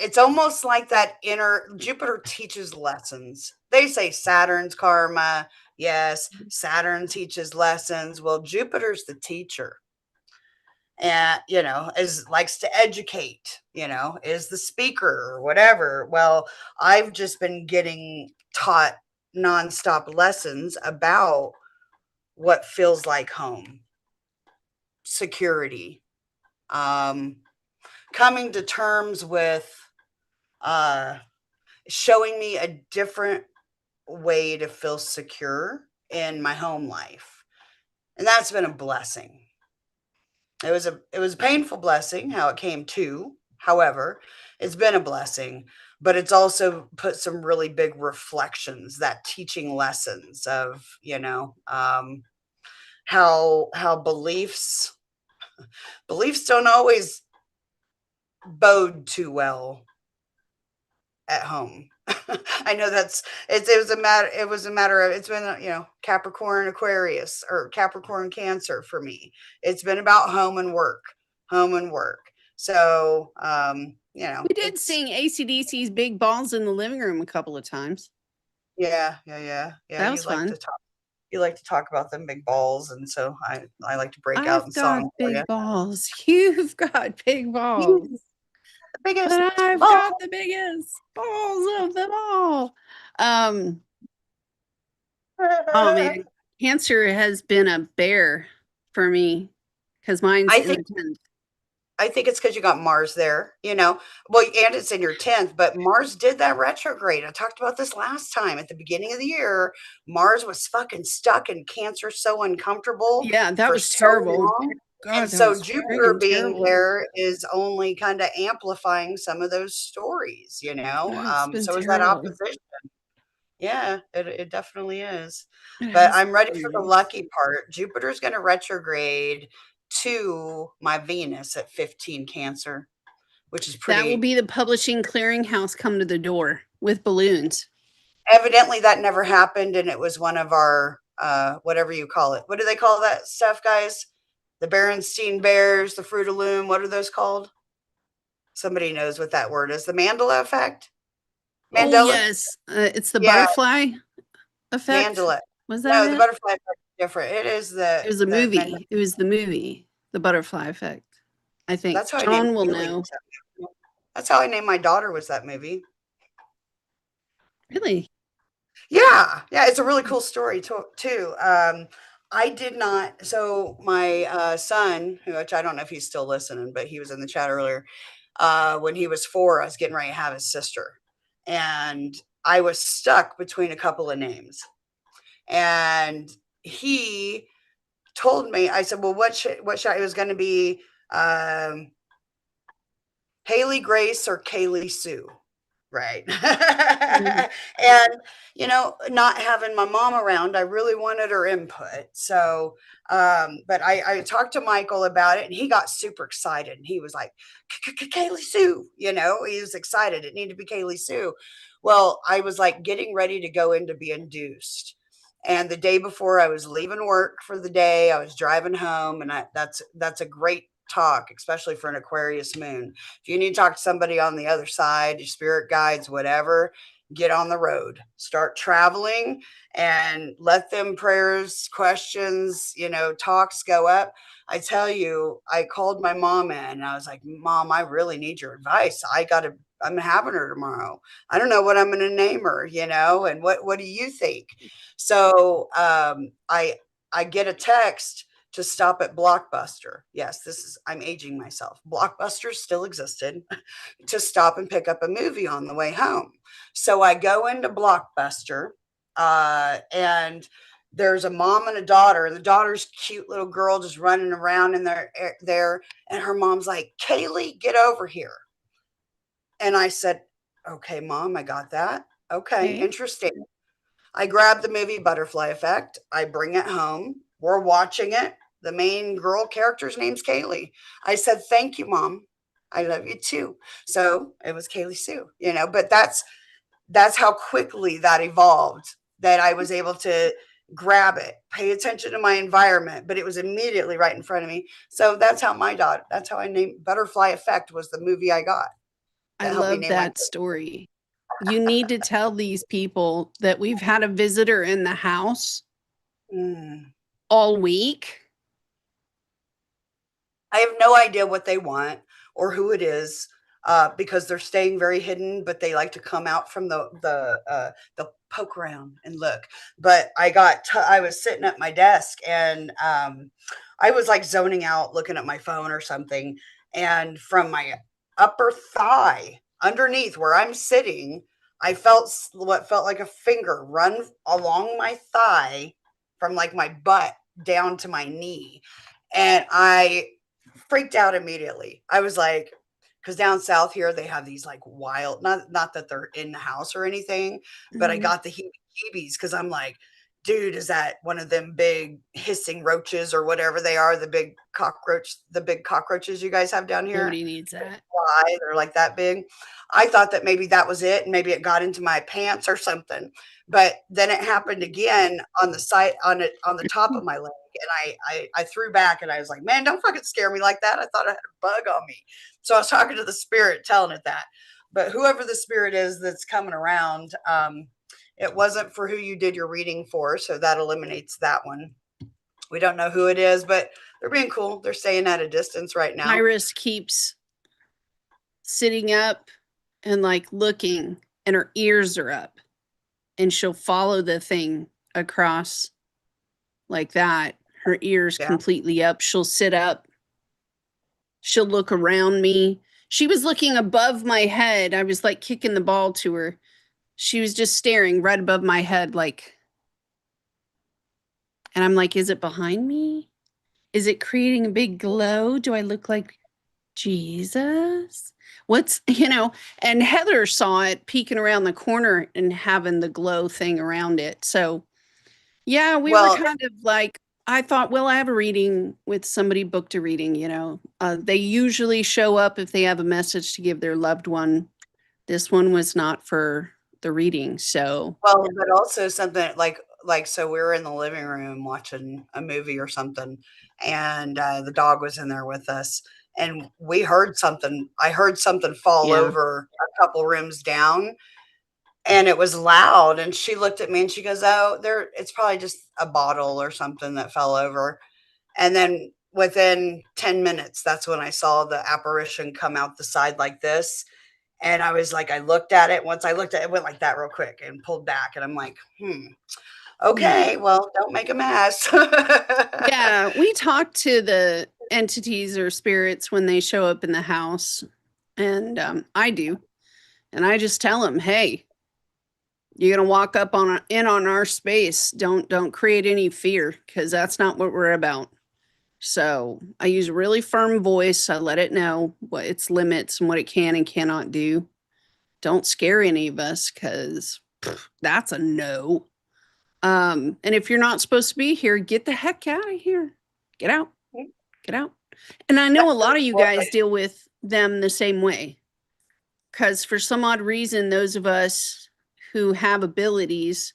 it's almost like that inner Jupiter teaches lessons. They say Saturn's karma. Yes, Saturn teaches lessons. Well, Jupiter's the teacher. And is likes to educate, is the speaker or whatever. Well, I've just been getting taught nonstop lessons about what feels like home, security, um, coming to terms with uh, showing me a different way to feel secure in my home life. And that's been a blessing. It was a painful blessing how it came to. However, it's been a blessing, but it's also put some really big reflections, that teaching lessons of, how beliefs don't always bode too well at home. I know it was a matter of it's been Capricorn Aquarius or Capricorn Cancer for me. It's been about home and work. So We did it's sing AC/DC's Big Balls in the living room a couple of times. yeah. That was fun. You like to talk about them big balls, and so I like to break out I've in got song for you. big balls. You've got big balls. The biggest But I've ball. got the biggest balls of them all. Um, oh man, Cancer has been a bear for me because mine's I in think the 10th. I think it's because you got Mars there, Well, and it's in your 10th, but Mars did that retrograde. I talked about this last time at the beginning of the year. Mars was fucking stuck in Cancer, so uncomfortable Yeah, that for was so terrible. long. And God, that so was Jupiter friggin' being terrible. there is only kind of amplifying some of those stories. It's been So is that terrible. opposition. Yeah, it definitely is. It But has I'm ready for the been. lucky part. Jupiter's going to retrograde to my Venus at 15 Cancer, which is That will pretty. be the publishing clearinghouse come to the door with balloons. Evidently, that never happened, and it was one of our whatever you call it. What do they call that stuff, guys? The Berenstein Bears, the Fruit of Loom. What are those called? Somebody knows what that word is. The Mandela effect. Oh Mandela. yes, it's the Yeah, butterfly effect. Mandela. Was that No, the it? butterfly effect is different. It is It the was a the Mandela. movie. It was the movie, The Butterfly Effect. I think That's how I named John will Haley. know. That's how I named my daughter. Was that movie? Really? Yeah, it's a really cool story too. I did not. So my son, which I don't know if he's still listening, but he was in the chat earlier. When he was 4, I was getting ready to have his sister, and I was stuck between a couple of names. And he told me, I said, "Well, what should it was going to be um, Haley Grace or Kaylee Sue." Right. Mhm. And, not having my mom around, I really wanted her input. So, but I talked to Michael about it and he got super excited. And he was like, Kaylee Sue, he was excited. It needed to be Kaylee Sue. Well, I was like getting ready to go in to be induced. And the day before I was leaving work for the day, I was driving home, and that's a great talk, especially for an Aquarius moon. If you need to talk to somebody on the other side, your spirit guides, whatever, get on the road, start traveling, and let them prayers, questions, talks go up. I tell you, I called my mom in and I was like, Mom, I really need your advice. I'm having her tomorrow. I don't know what I'm going to name her, and what do you think? So I get a text to stop at Blockbuster. Yes, I'm aging myself. Blockbuster still existed to stop and pick up a movie on the way home. So I go into Blockbuster, and there's a mom and a daughter, and the daughter's cute little girl just running around in there, and her mom's like, Kaylee, get over here. And I said, okay, Mom, I got that. Okay, Okay. interesting. I grab the movie Butterfly Effect. I bring it home. We're watching it. The main girl character's name's Kaylee. I said, thank you, Mom. I love you too. So it was Kaylee Sue, but that's how quickly that evolved, that I was able to grab it, pay attention to my environment, but it was immediately right in front of me. So that's how I named Butterfly Effect, was the movie I got I that helped me love name my that story. You need to tell these people that we've had a visitor in the house Mm. all week. I have no idea what they want or who it is, because they're staying very hidden, but they like to come out from the poke around and look. But I was sitting at my desk, and I was like zoning out, looking at my phone or something, and from my upper thigh, underneath where I'm sitting, I felt what felt like a finger run along my thigh from like my butt down to my knee, and I freaked out immediately. I was like, because down south here they have these like wild, not that they're in the house or anything, but I Mhm. got the heebie-jeebies because I'm like, dude, is that one of them big hissing roaches or whatever they are, the big cockroaches you guys have down here? Nobody needs that. Fly, they're like that big. I thought that maybe that was it, and maybe it got into my pants or something. But then it happened again on the side, on the top of my leg, and I threw back, and I was like, "Man, don't fucking scare me like that." I thought I had a bug on me, so I was talking to the spirit, telling it that. But whoever the spirit is that's coming around, it wasn't for who you did your reading for, so that eliminates that one. We don't know who it is, but they're being cool. They're staying at a distance right now. Iris keeps sitting up and like looking, and her ears are up, and she'll follow the thing across like that. Her ears Yeah. completely up. She'll sit up. She'll look around me. She was looking above my head. I was like kicking the ball to her. She was just staring right above my head, like, and I'm like, is it behind me? Is it creating a big glow? Do I look like Jesus? And Heather saw it peeking around the corner and having the glow thing around it. So, yeah, we were Well, kind of like, I thought, well, I have a reading with somebody booked a reading. They usually show up if they have a message to give their loved one. This one was not for the reading. So, but also something so we were in the living room watching a movie or something, and the dog was in there with us, and we heard something. I heard something fall yeah, over a couple rooms down, and it was loud. And she looked at me and she goes, "Oh, it's probably just a bottle or something that fell over." And then within 10 minutes, that's when I saw the apparition come out the side like this. And I was like, I looked at it. Once I looked at it, it went like that real quick and pulled back. And I'm like, yeah. okay, well, don't make a mess. Yeah, we talk to the entities or spirits when they show up in the house, and I do, and I just tell them, "Hey, you're gonna walk up in on our space. Don't create any fear, because that's not what we're about." So I use a really firm voice. I let it know what its limits and what it can and cannot do. Don't scare any of us, because that's a no. And if you're not supposed to be here, get the heck out of here. Get out. Get out. And I know a lot of you guys deal with them the same way, because for some odd reason, those of us who have abilities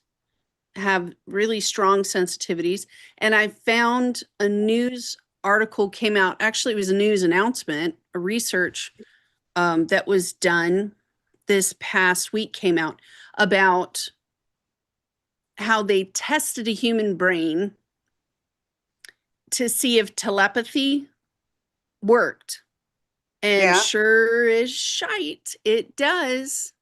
have really strong sensitivities. And I found a news article came out. Actually, it was a news announcement, a research that was done this past week came out. about how they tested a human brain to see if telepathy worked. And Yeah. sure as shite, it does.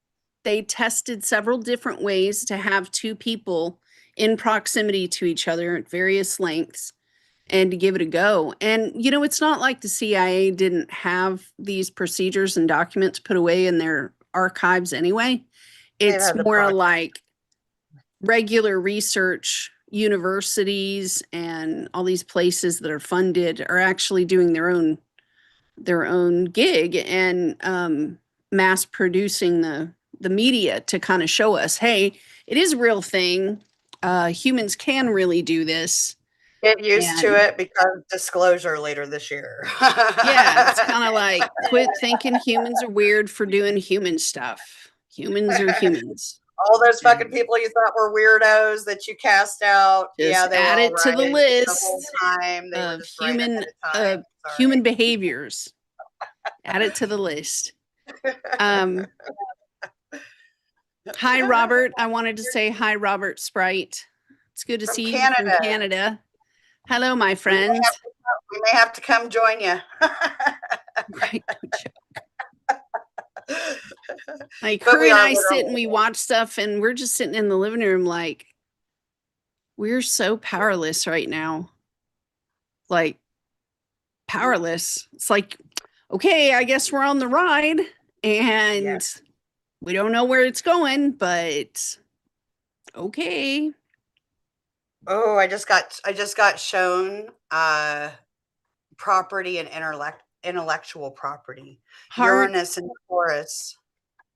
They tested several different ways to have two people in proximity to each other at various lengths and to give it a go. And, you know, it's not like the CIA didn't have these procedures and documents put away in their archives anyway. They've It's had the more project. like regular research universities and all these places that are funded are actually doing their own gig and mass producing the media to kind of show us, hey, it is a real thing. Humans can really do this. Get used to And it because disclosure later this year. yeah, it's kind of like quit thinking humans are weird for doing human stuff. Humans are humans. All those fucking And people you thought were weirdos that you cast out, yeah, just they were add all it to right the the whole list time. They were of just right ahead of time. human behaviors. Add it to the list. Sorry. Um, Hi, Robert. I wanted to say hi, Robert Sprite. It's good to From see you from Canada. Canada. Hello, my We may have friends. to we may have to come join you. Right, no joke. Like But her we and are I sit and literally. we watch stuff, and we're just sitting in the living room, like we're so powerless right now. Like powerless. It's like, okay, I guess we're on the ride, Yeah. and we don't know where it's going, but okay. Oh, I just got shown property and intellectual property. Heart. Uranus and Taurus.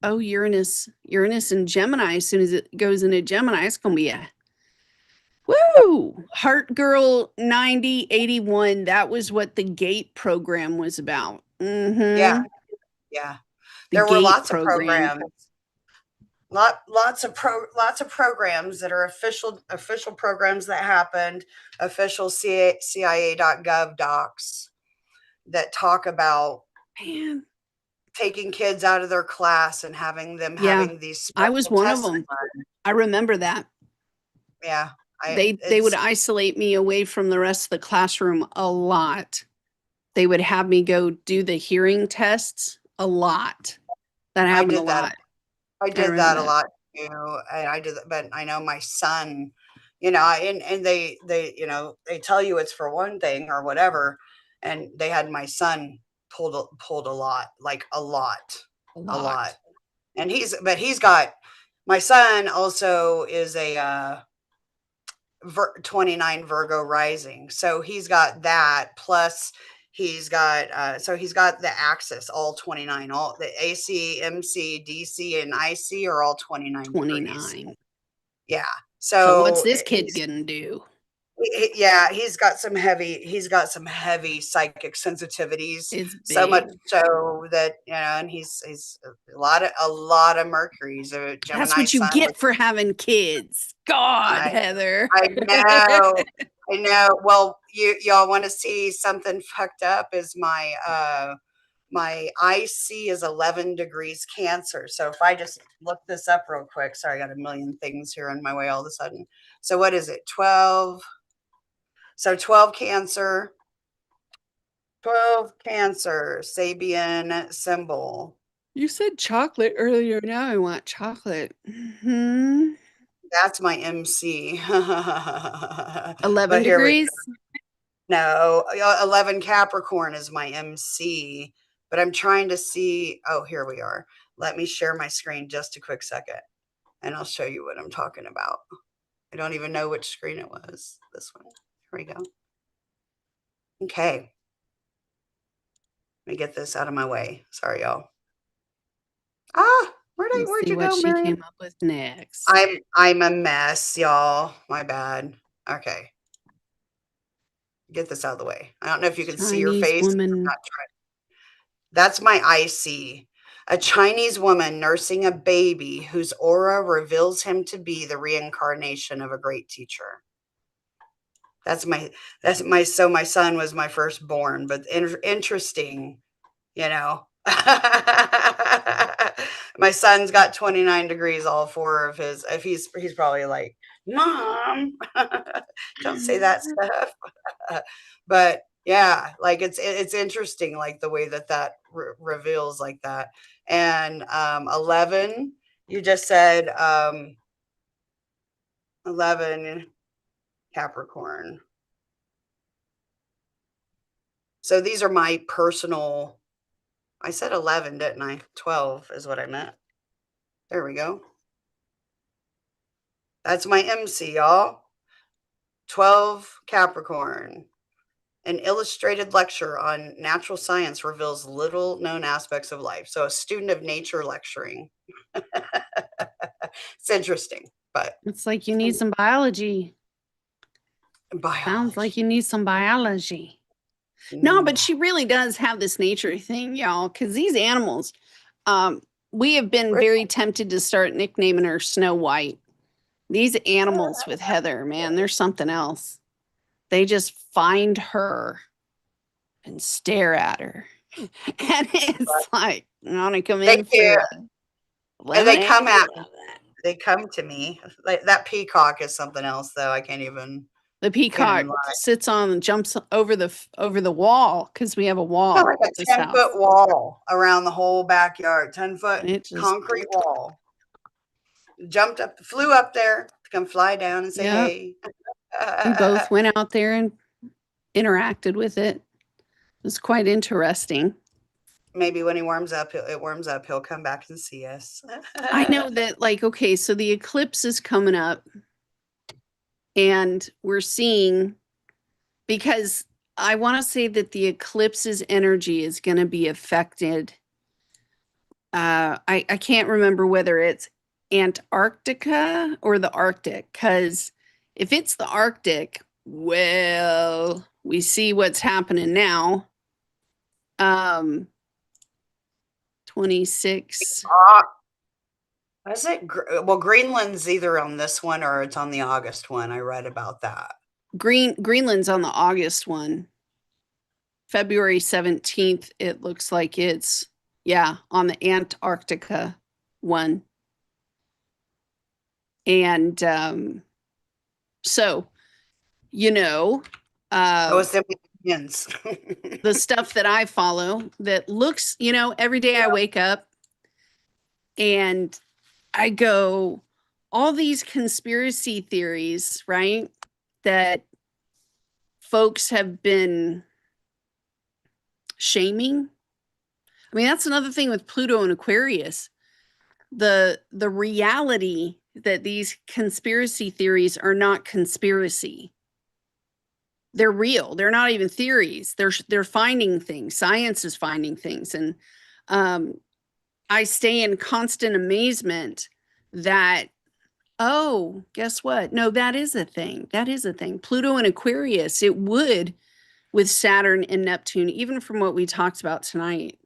Oh, Uranus and Gemini. As soon as it goes into Gemini, it's gonna be a woo. Heart Girl 9081. That was what the GATE program was about. Yeah, Mm-hmm. yeah. The There were GATE lots of program. programs. Lots of programs that are official programs that happened, official CIA.gov docs that talk about Man, taking kids out of their class and having them yeah, having these I was special one of tests them. run. I remember that. Yeah, I They would it's isolate me away from the rest of the classroom a lot. They would have me go do the hearing tests a lot. That I happened a did that. lot. I I did remember that a that. lot too. I did, but I know my son, and they, they tell you it's for one thing or whatever, and they had my son pulled a lot, like A a lot, lot. and he's got my son also is a 29 Virgo rising, so he's got that plus. He's got the axis, all 29, all the AC, MC, DC, and IC are all 29 degrees. 29. Yeah. So what's So this kid he's gonna do? yeah, he's got some heavy psychic sensitivities, It's so much big. so that, and he's a lot of Mercury's a That's Gemini what you sun with get for having kids. God, I Heather. I know. I know. Well, y'all want to see something fucked up is my IC is 11 degrees Cancer. So if I just look this up real quick, sorry, I got a million things here in my way all of a sudden. So what is it? 12. So 12 Cancer, 12 Cancer, Sabian symbol. You said chocolate earlier. Now I want chocolate. That's my MC. 11 But here we degrees. No, 11 Capricorn is my MC, but I'm trying to see. Oh, here we are. Let me share my screen just a quick second, and I'll show you what I'm talking about. I don't even know which screen it was. This one. Here we go. Okay. Let me get this out of my way. Sorry, y'all. Let's Where'd see you what go, she Miriam? came up with next. I'm a mess, y'all. My bad. Okay. Get this out of the way. I don't know if you can see your Chinese face. I'm woman. not trying. That's my IC. A Chinese woman nursing a baby whose aura reveals him to be the reincarnation of a great teacher. So my son was my firstborn, but interesting, you know. My son's got 29 degrees, all four of his. If he's probably like, Mom, don't say that stuff. But yeah, like it's interesting, like the way that reveals like that. And 11, you just said 11 Capricorn. So these are my personal. I said 11, didn't I? 12 is what I meant. There we go. That's my MC, y'all. 12 Capricorn. An illustrated lecture on natural science reveals little known aspects of life. So a student of nature lecturing. It's interesting, but It's like you need some biology. Sounds like biology. you need some biology. No, but she really does have this nature thing, y'all, because these animals, um, we have been very tempted to start nicknaming her Snow White. These animals with Heather, man, they're something else. They just find her and stare at her. And it's like, I want to come They in do, for and they lemonade. come at me. They come to me. Like that peacock is something else, though. I can't even. The peacock Lie. sits on and jumps over the wall because we have a Got wall like at a this 10-foot house. wall around the whole backyard. 10-foot And it just, concrete wall. Jumped up, flew up there to come fly down and say yep. hey. We both went out there and interacted with it. It was quite interesting. Maybe when he warms up, it warms up. He'll come back and see us. I know that, like, okay, so the eclipse is coming up, and we're seeing, because I want to say that the eclipse's energy is going to be affected. I can't remember whether it's Antarctica or the Arctic, because if it's the Arctic, well, we see what's happening now. 26. Is it? Well, Greenland's either on this one or it's on the August one. I read about that. Greenland's on the August one. February 17th, it looks like it's, yeah, on the Antarctica one. And so, you know, Oh, it's the Indians. the stuff that I follow that looks, every day I wake up and I go, all these conspiracy theories, right? That folks have been shaming. I mean, that's another thing with Pluto and Aquarius. The reality that these conspiracy theories are not conspiracy. They're real. They're not even theories. They're finding things. Science is finding things. And I stay in constant amazement that, oh, guess what? No, that is a thing. That is a thing. Pluto and Aquarius, it would, with Saturn and Neptune, even from what we talked about tonight,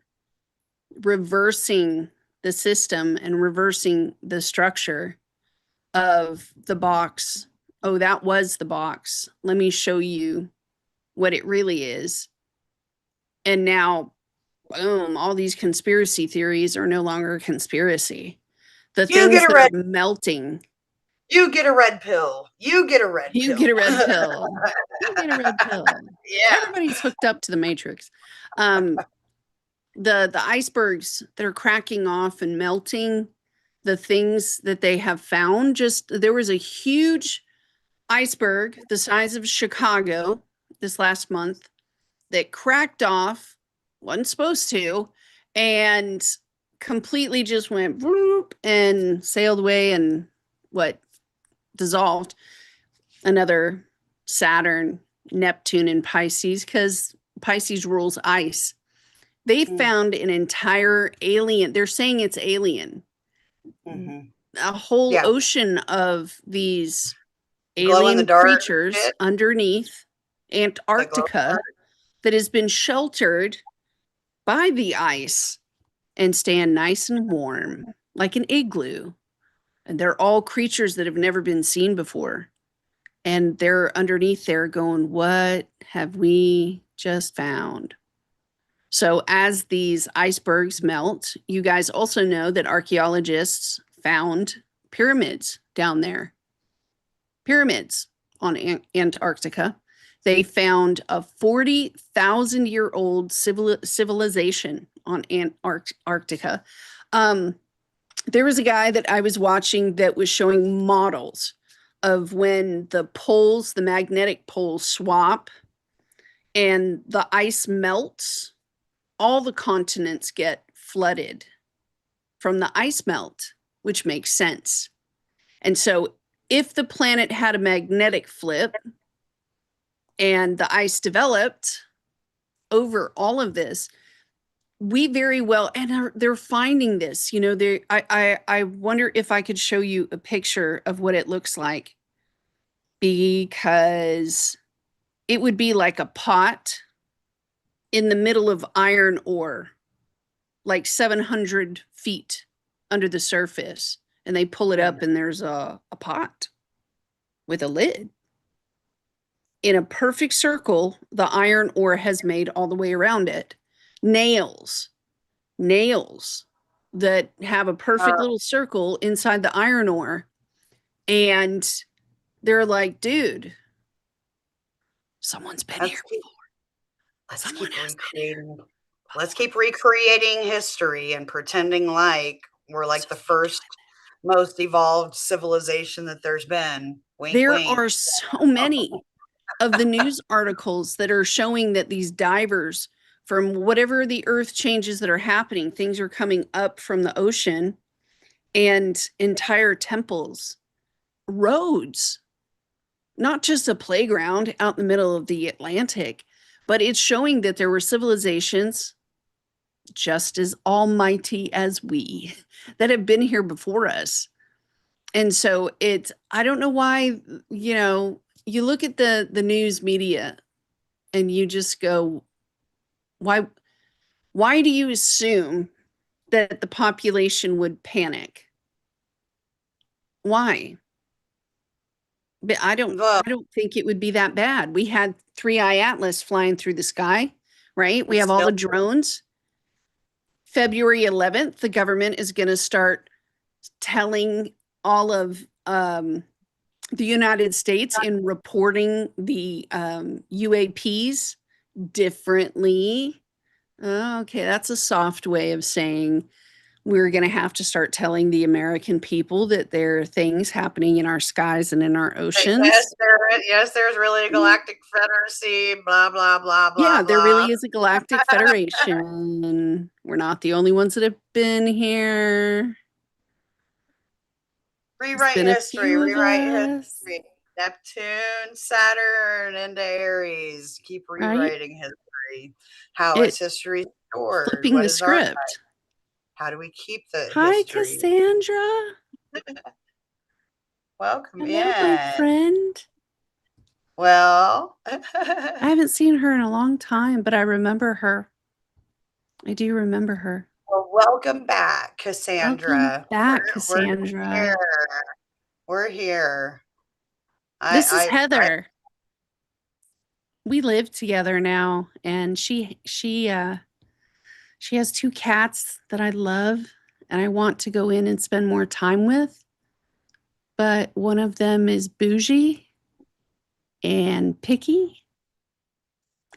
reversing the system and reversing the structure of the box. Oh, that was the box. Let me show you what it really is. And now, boom, all these conspiracy theories are no longer a conspiracy. The You things get a that are red. melting. You get a red pill. You get a red You pill. get a red pill. You get a red pill. Yeah. Everybody's hooked up to the Matrix. The icebergs that are cracking off and melting, the things that they have found, just there was a huge iceberg the size of Chicago this last month that cracked off, wasn't supposed to, and completely just went bloop and sailed away and dissolved. Another Saturn, Neptune, and Pisces, because Pisces rules ice. They found an entire alien. They're saying it's alien. A whole Yeah. ocean of these Glow in the alien dark creatures shit. underneath Antarctica that has been sheltered by the ice and stand nice and warm like an igloo. And they're all creatures that have never been seen before. And they're underneath there going, what have we just found? So as these icebergs melt, you guys also know that archaeologists found pyramids down there. Pyramids on Antarctica. They found a 40,000-year-old civilization on Antarctica. There was a guy that I was watching that was showing models of when the poles, the magnetic poles swap and the ice melts, all the continents get flooded from the ice melt, which makes sense. And so if the planet had a magnetic flip and the ice developed over all of this, we very well, and they're finding this, I wonder if I could show you a picture of what it looks like, because it would be like a pot in the middle of iron ore, like 700 feet under the surface, and they pull it up and there's a pot with a lid. In a perfect circle, the iron ore has made all the way around it. Nails that have a perfect little circle inside the iron ore. And they're like, dude, someone's been here before. Let's keep recreating history and pretending like we're like the first most evolved civilization that there's been. Wink, there wink. are so many of the news articles that are showing that these divers, from whatever the earth changes that are happening, things are coming up from the ocean, and entire temples, roads, not just a playground out in the middle of the Atlantic, but it's showing that there were civilizations just as almighty as we that have been here before us. And so I don't know why, you look at the news media and you just go, why do you assume that the population would panic? Why? But I don't think it would be that bad. We had 3-eye atlas flying through the sky, right? We have all the drones. February 11th, the government is going to start telling all of the United States in reporting the UAPs differently. Okay, that's a soft way of saying we're going to have to start telling the American people that there are things happening in our skies and in our oceans. Yes, there's really a galactic federacy, blah, blah, blah, blah, yeah, blah. there really is a galactic federation. We're not the only ones that have been here. Rewrite history. Neptune, Saturn, into Aries. Keep rewriting history. How is history stored? Flipping What the is our script. How do we keep the Hi, history? Cassandra. Welcome Hello, my friend. Well, I haven't seen her in a long time, but I remember her. I do remember her. Well, welcome back, Cassandra. Welcome back, Cassandra. We're here. This is Heather. We live together now, and she has 2 cats that I love and I want to go in and spend more time with. But one of them is bougie and picky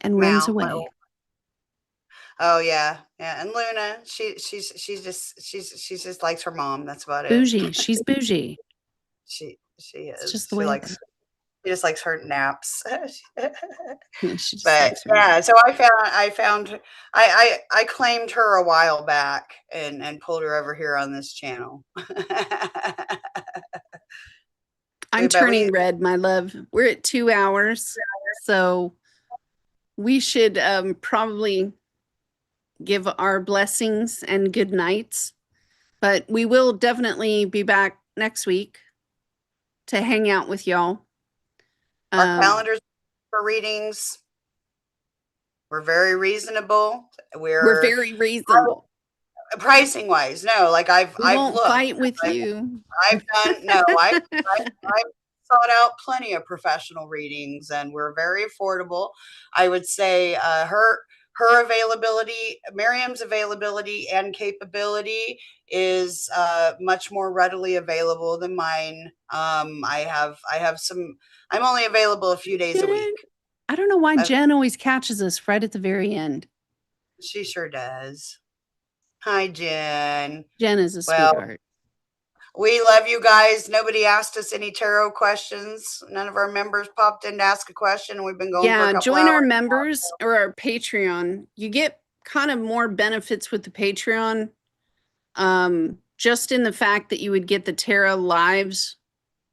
and runs away. Oh yeah. And Luna, she just likes her mom. That's about bougie. She's bougie. She is. It's just the way she just likes her naps. But yeah, so I claimed her a while back and pulled her over here on this channel. I'm turning red, my love. We're at 2 hours, so we should probably give our blessings and good nights. But we will definitely be back next week to hang out with y'all. Our calendars for readings. We're very reasonable. We're very reasonable. Pricing wise, no. Like I've won't looked. fight with you. I've sought out plenty of professional readings, and we're very affordable. I would say her her availability, Miriam's availability and capability is much more readily available than mine. I have some. I'm only available a few days a Jen, week. I don't know why Uh, Jen always catches us right at the very end. she sure does. Hi, Jen. Jen is a Well, sweetheart. we love you guys. Nobody asked us any tarot questions. None of our members popped in to ask a question. We've been going for a Yeah, couple join hours. our members or our Patreon. You get kind of more benefits with the Patreon. Just in the fact that you would get the tarot lives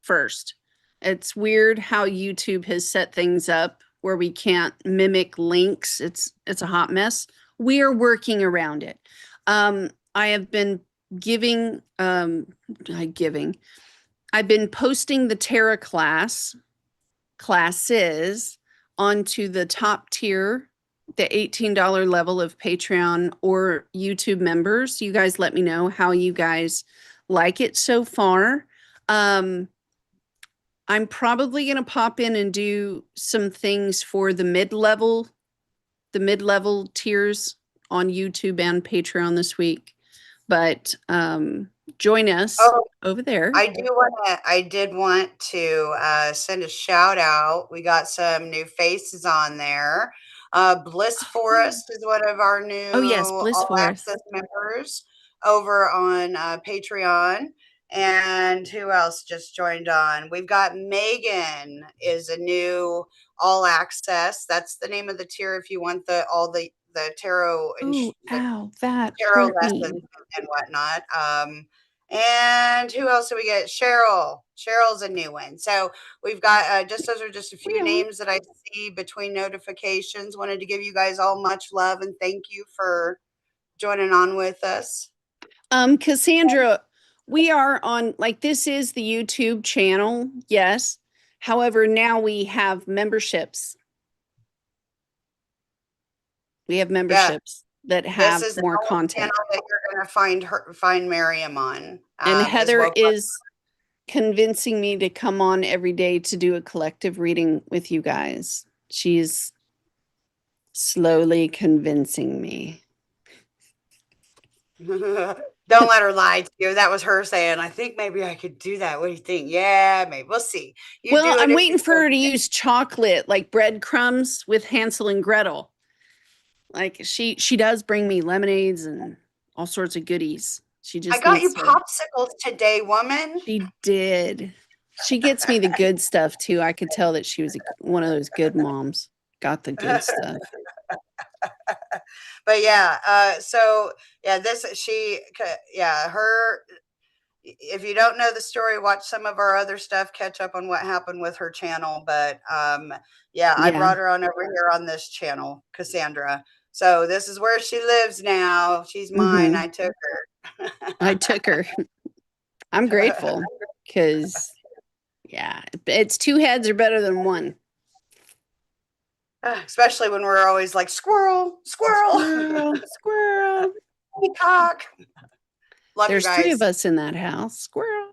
first. It's weird how YouTube has set things up where we can't mimic links. It's a hot mess. We are working around it. I have been giving giving. I've been posting the tarot classes onto the top tier, the $18 level of Patreon or YouTube members. You guys let me know how you guys like it so far. I'm probably going to pop in and do some things for the mid-level tiers on YouTube and Patreon this week. But join us Oh, over there. I did want to send a shout out. We got some new faces on there. Bliss Forest is one of our Oh yes, new Bliss all Forest. access members over on Patreon. And who else just joined on? We've got Megan is a new all access. That's the name of the tier if you want the tarot and Ooh, the ow, that tarot hurt me. lessons and whatnot. And who else do we get? Cheryl. Cheryl's a new one. So we've got just those are just a We few are. names that I see between notifications. Wanted to give you guys all much love and thank you for joining on with us. Cassandra, we are on, like, this is the YouTube channel, yes. However, now we have memberships. We have Yeah, memberships that this have is the more only channel content. that you're going to find Miriam on. And Is Heather Woke. is convincing me to come on every day to do a collective reading with you guys. She's slowly convincing me. Don't let her lie to you. That was her saying, I think maybe I could do that. What do you think? Yeah, maybe. We'll see. You Well, do it I'm if you waiting for her to use chocolate, like breadcrumbs with Hansel and Gretel. Like she does bring me lemonades and all sorts of goodies. She I just got you needs to. popsicles today, woman. She did. She gets me the good stuff too. I could tell that she was one of those good moms. Got the good stuff. But yeah, so yeah, her. If you don't know the story, watch some of our other stuff, catch up on what happened with her channel. But yeah, I Yeah. brought her on over here on this channel, Cassandra. So this is where she lives now. She's mine. Hmm. I took her. I took her. I'm grateful because yeah, it's two heads are better than one. Especially when we're always like squirrel, squirrel, Squirrel, squirrel. peacock. Love you There's three of guys. us in that house. Squirrel.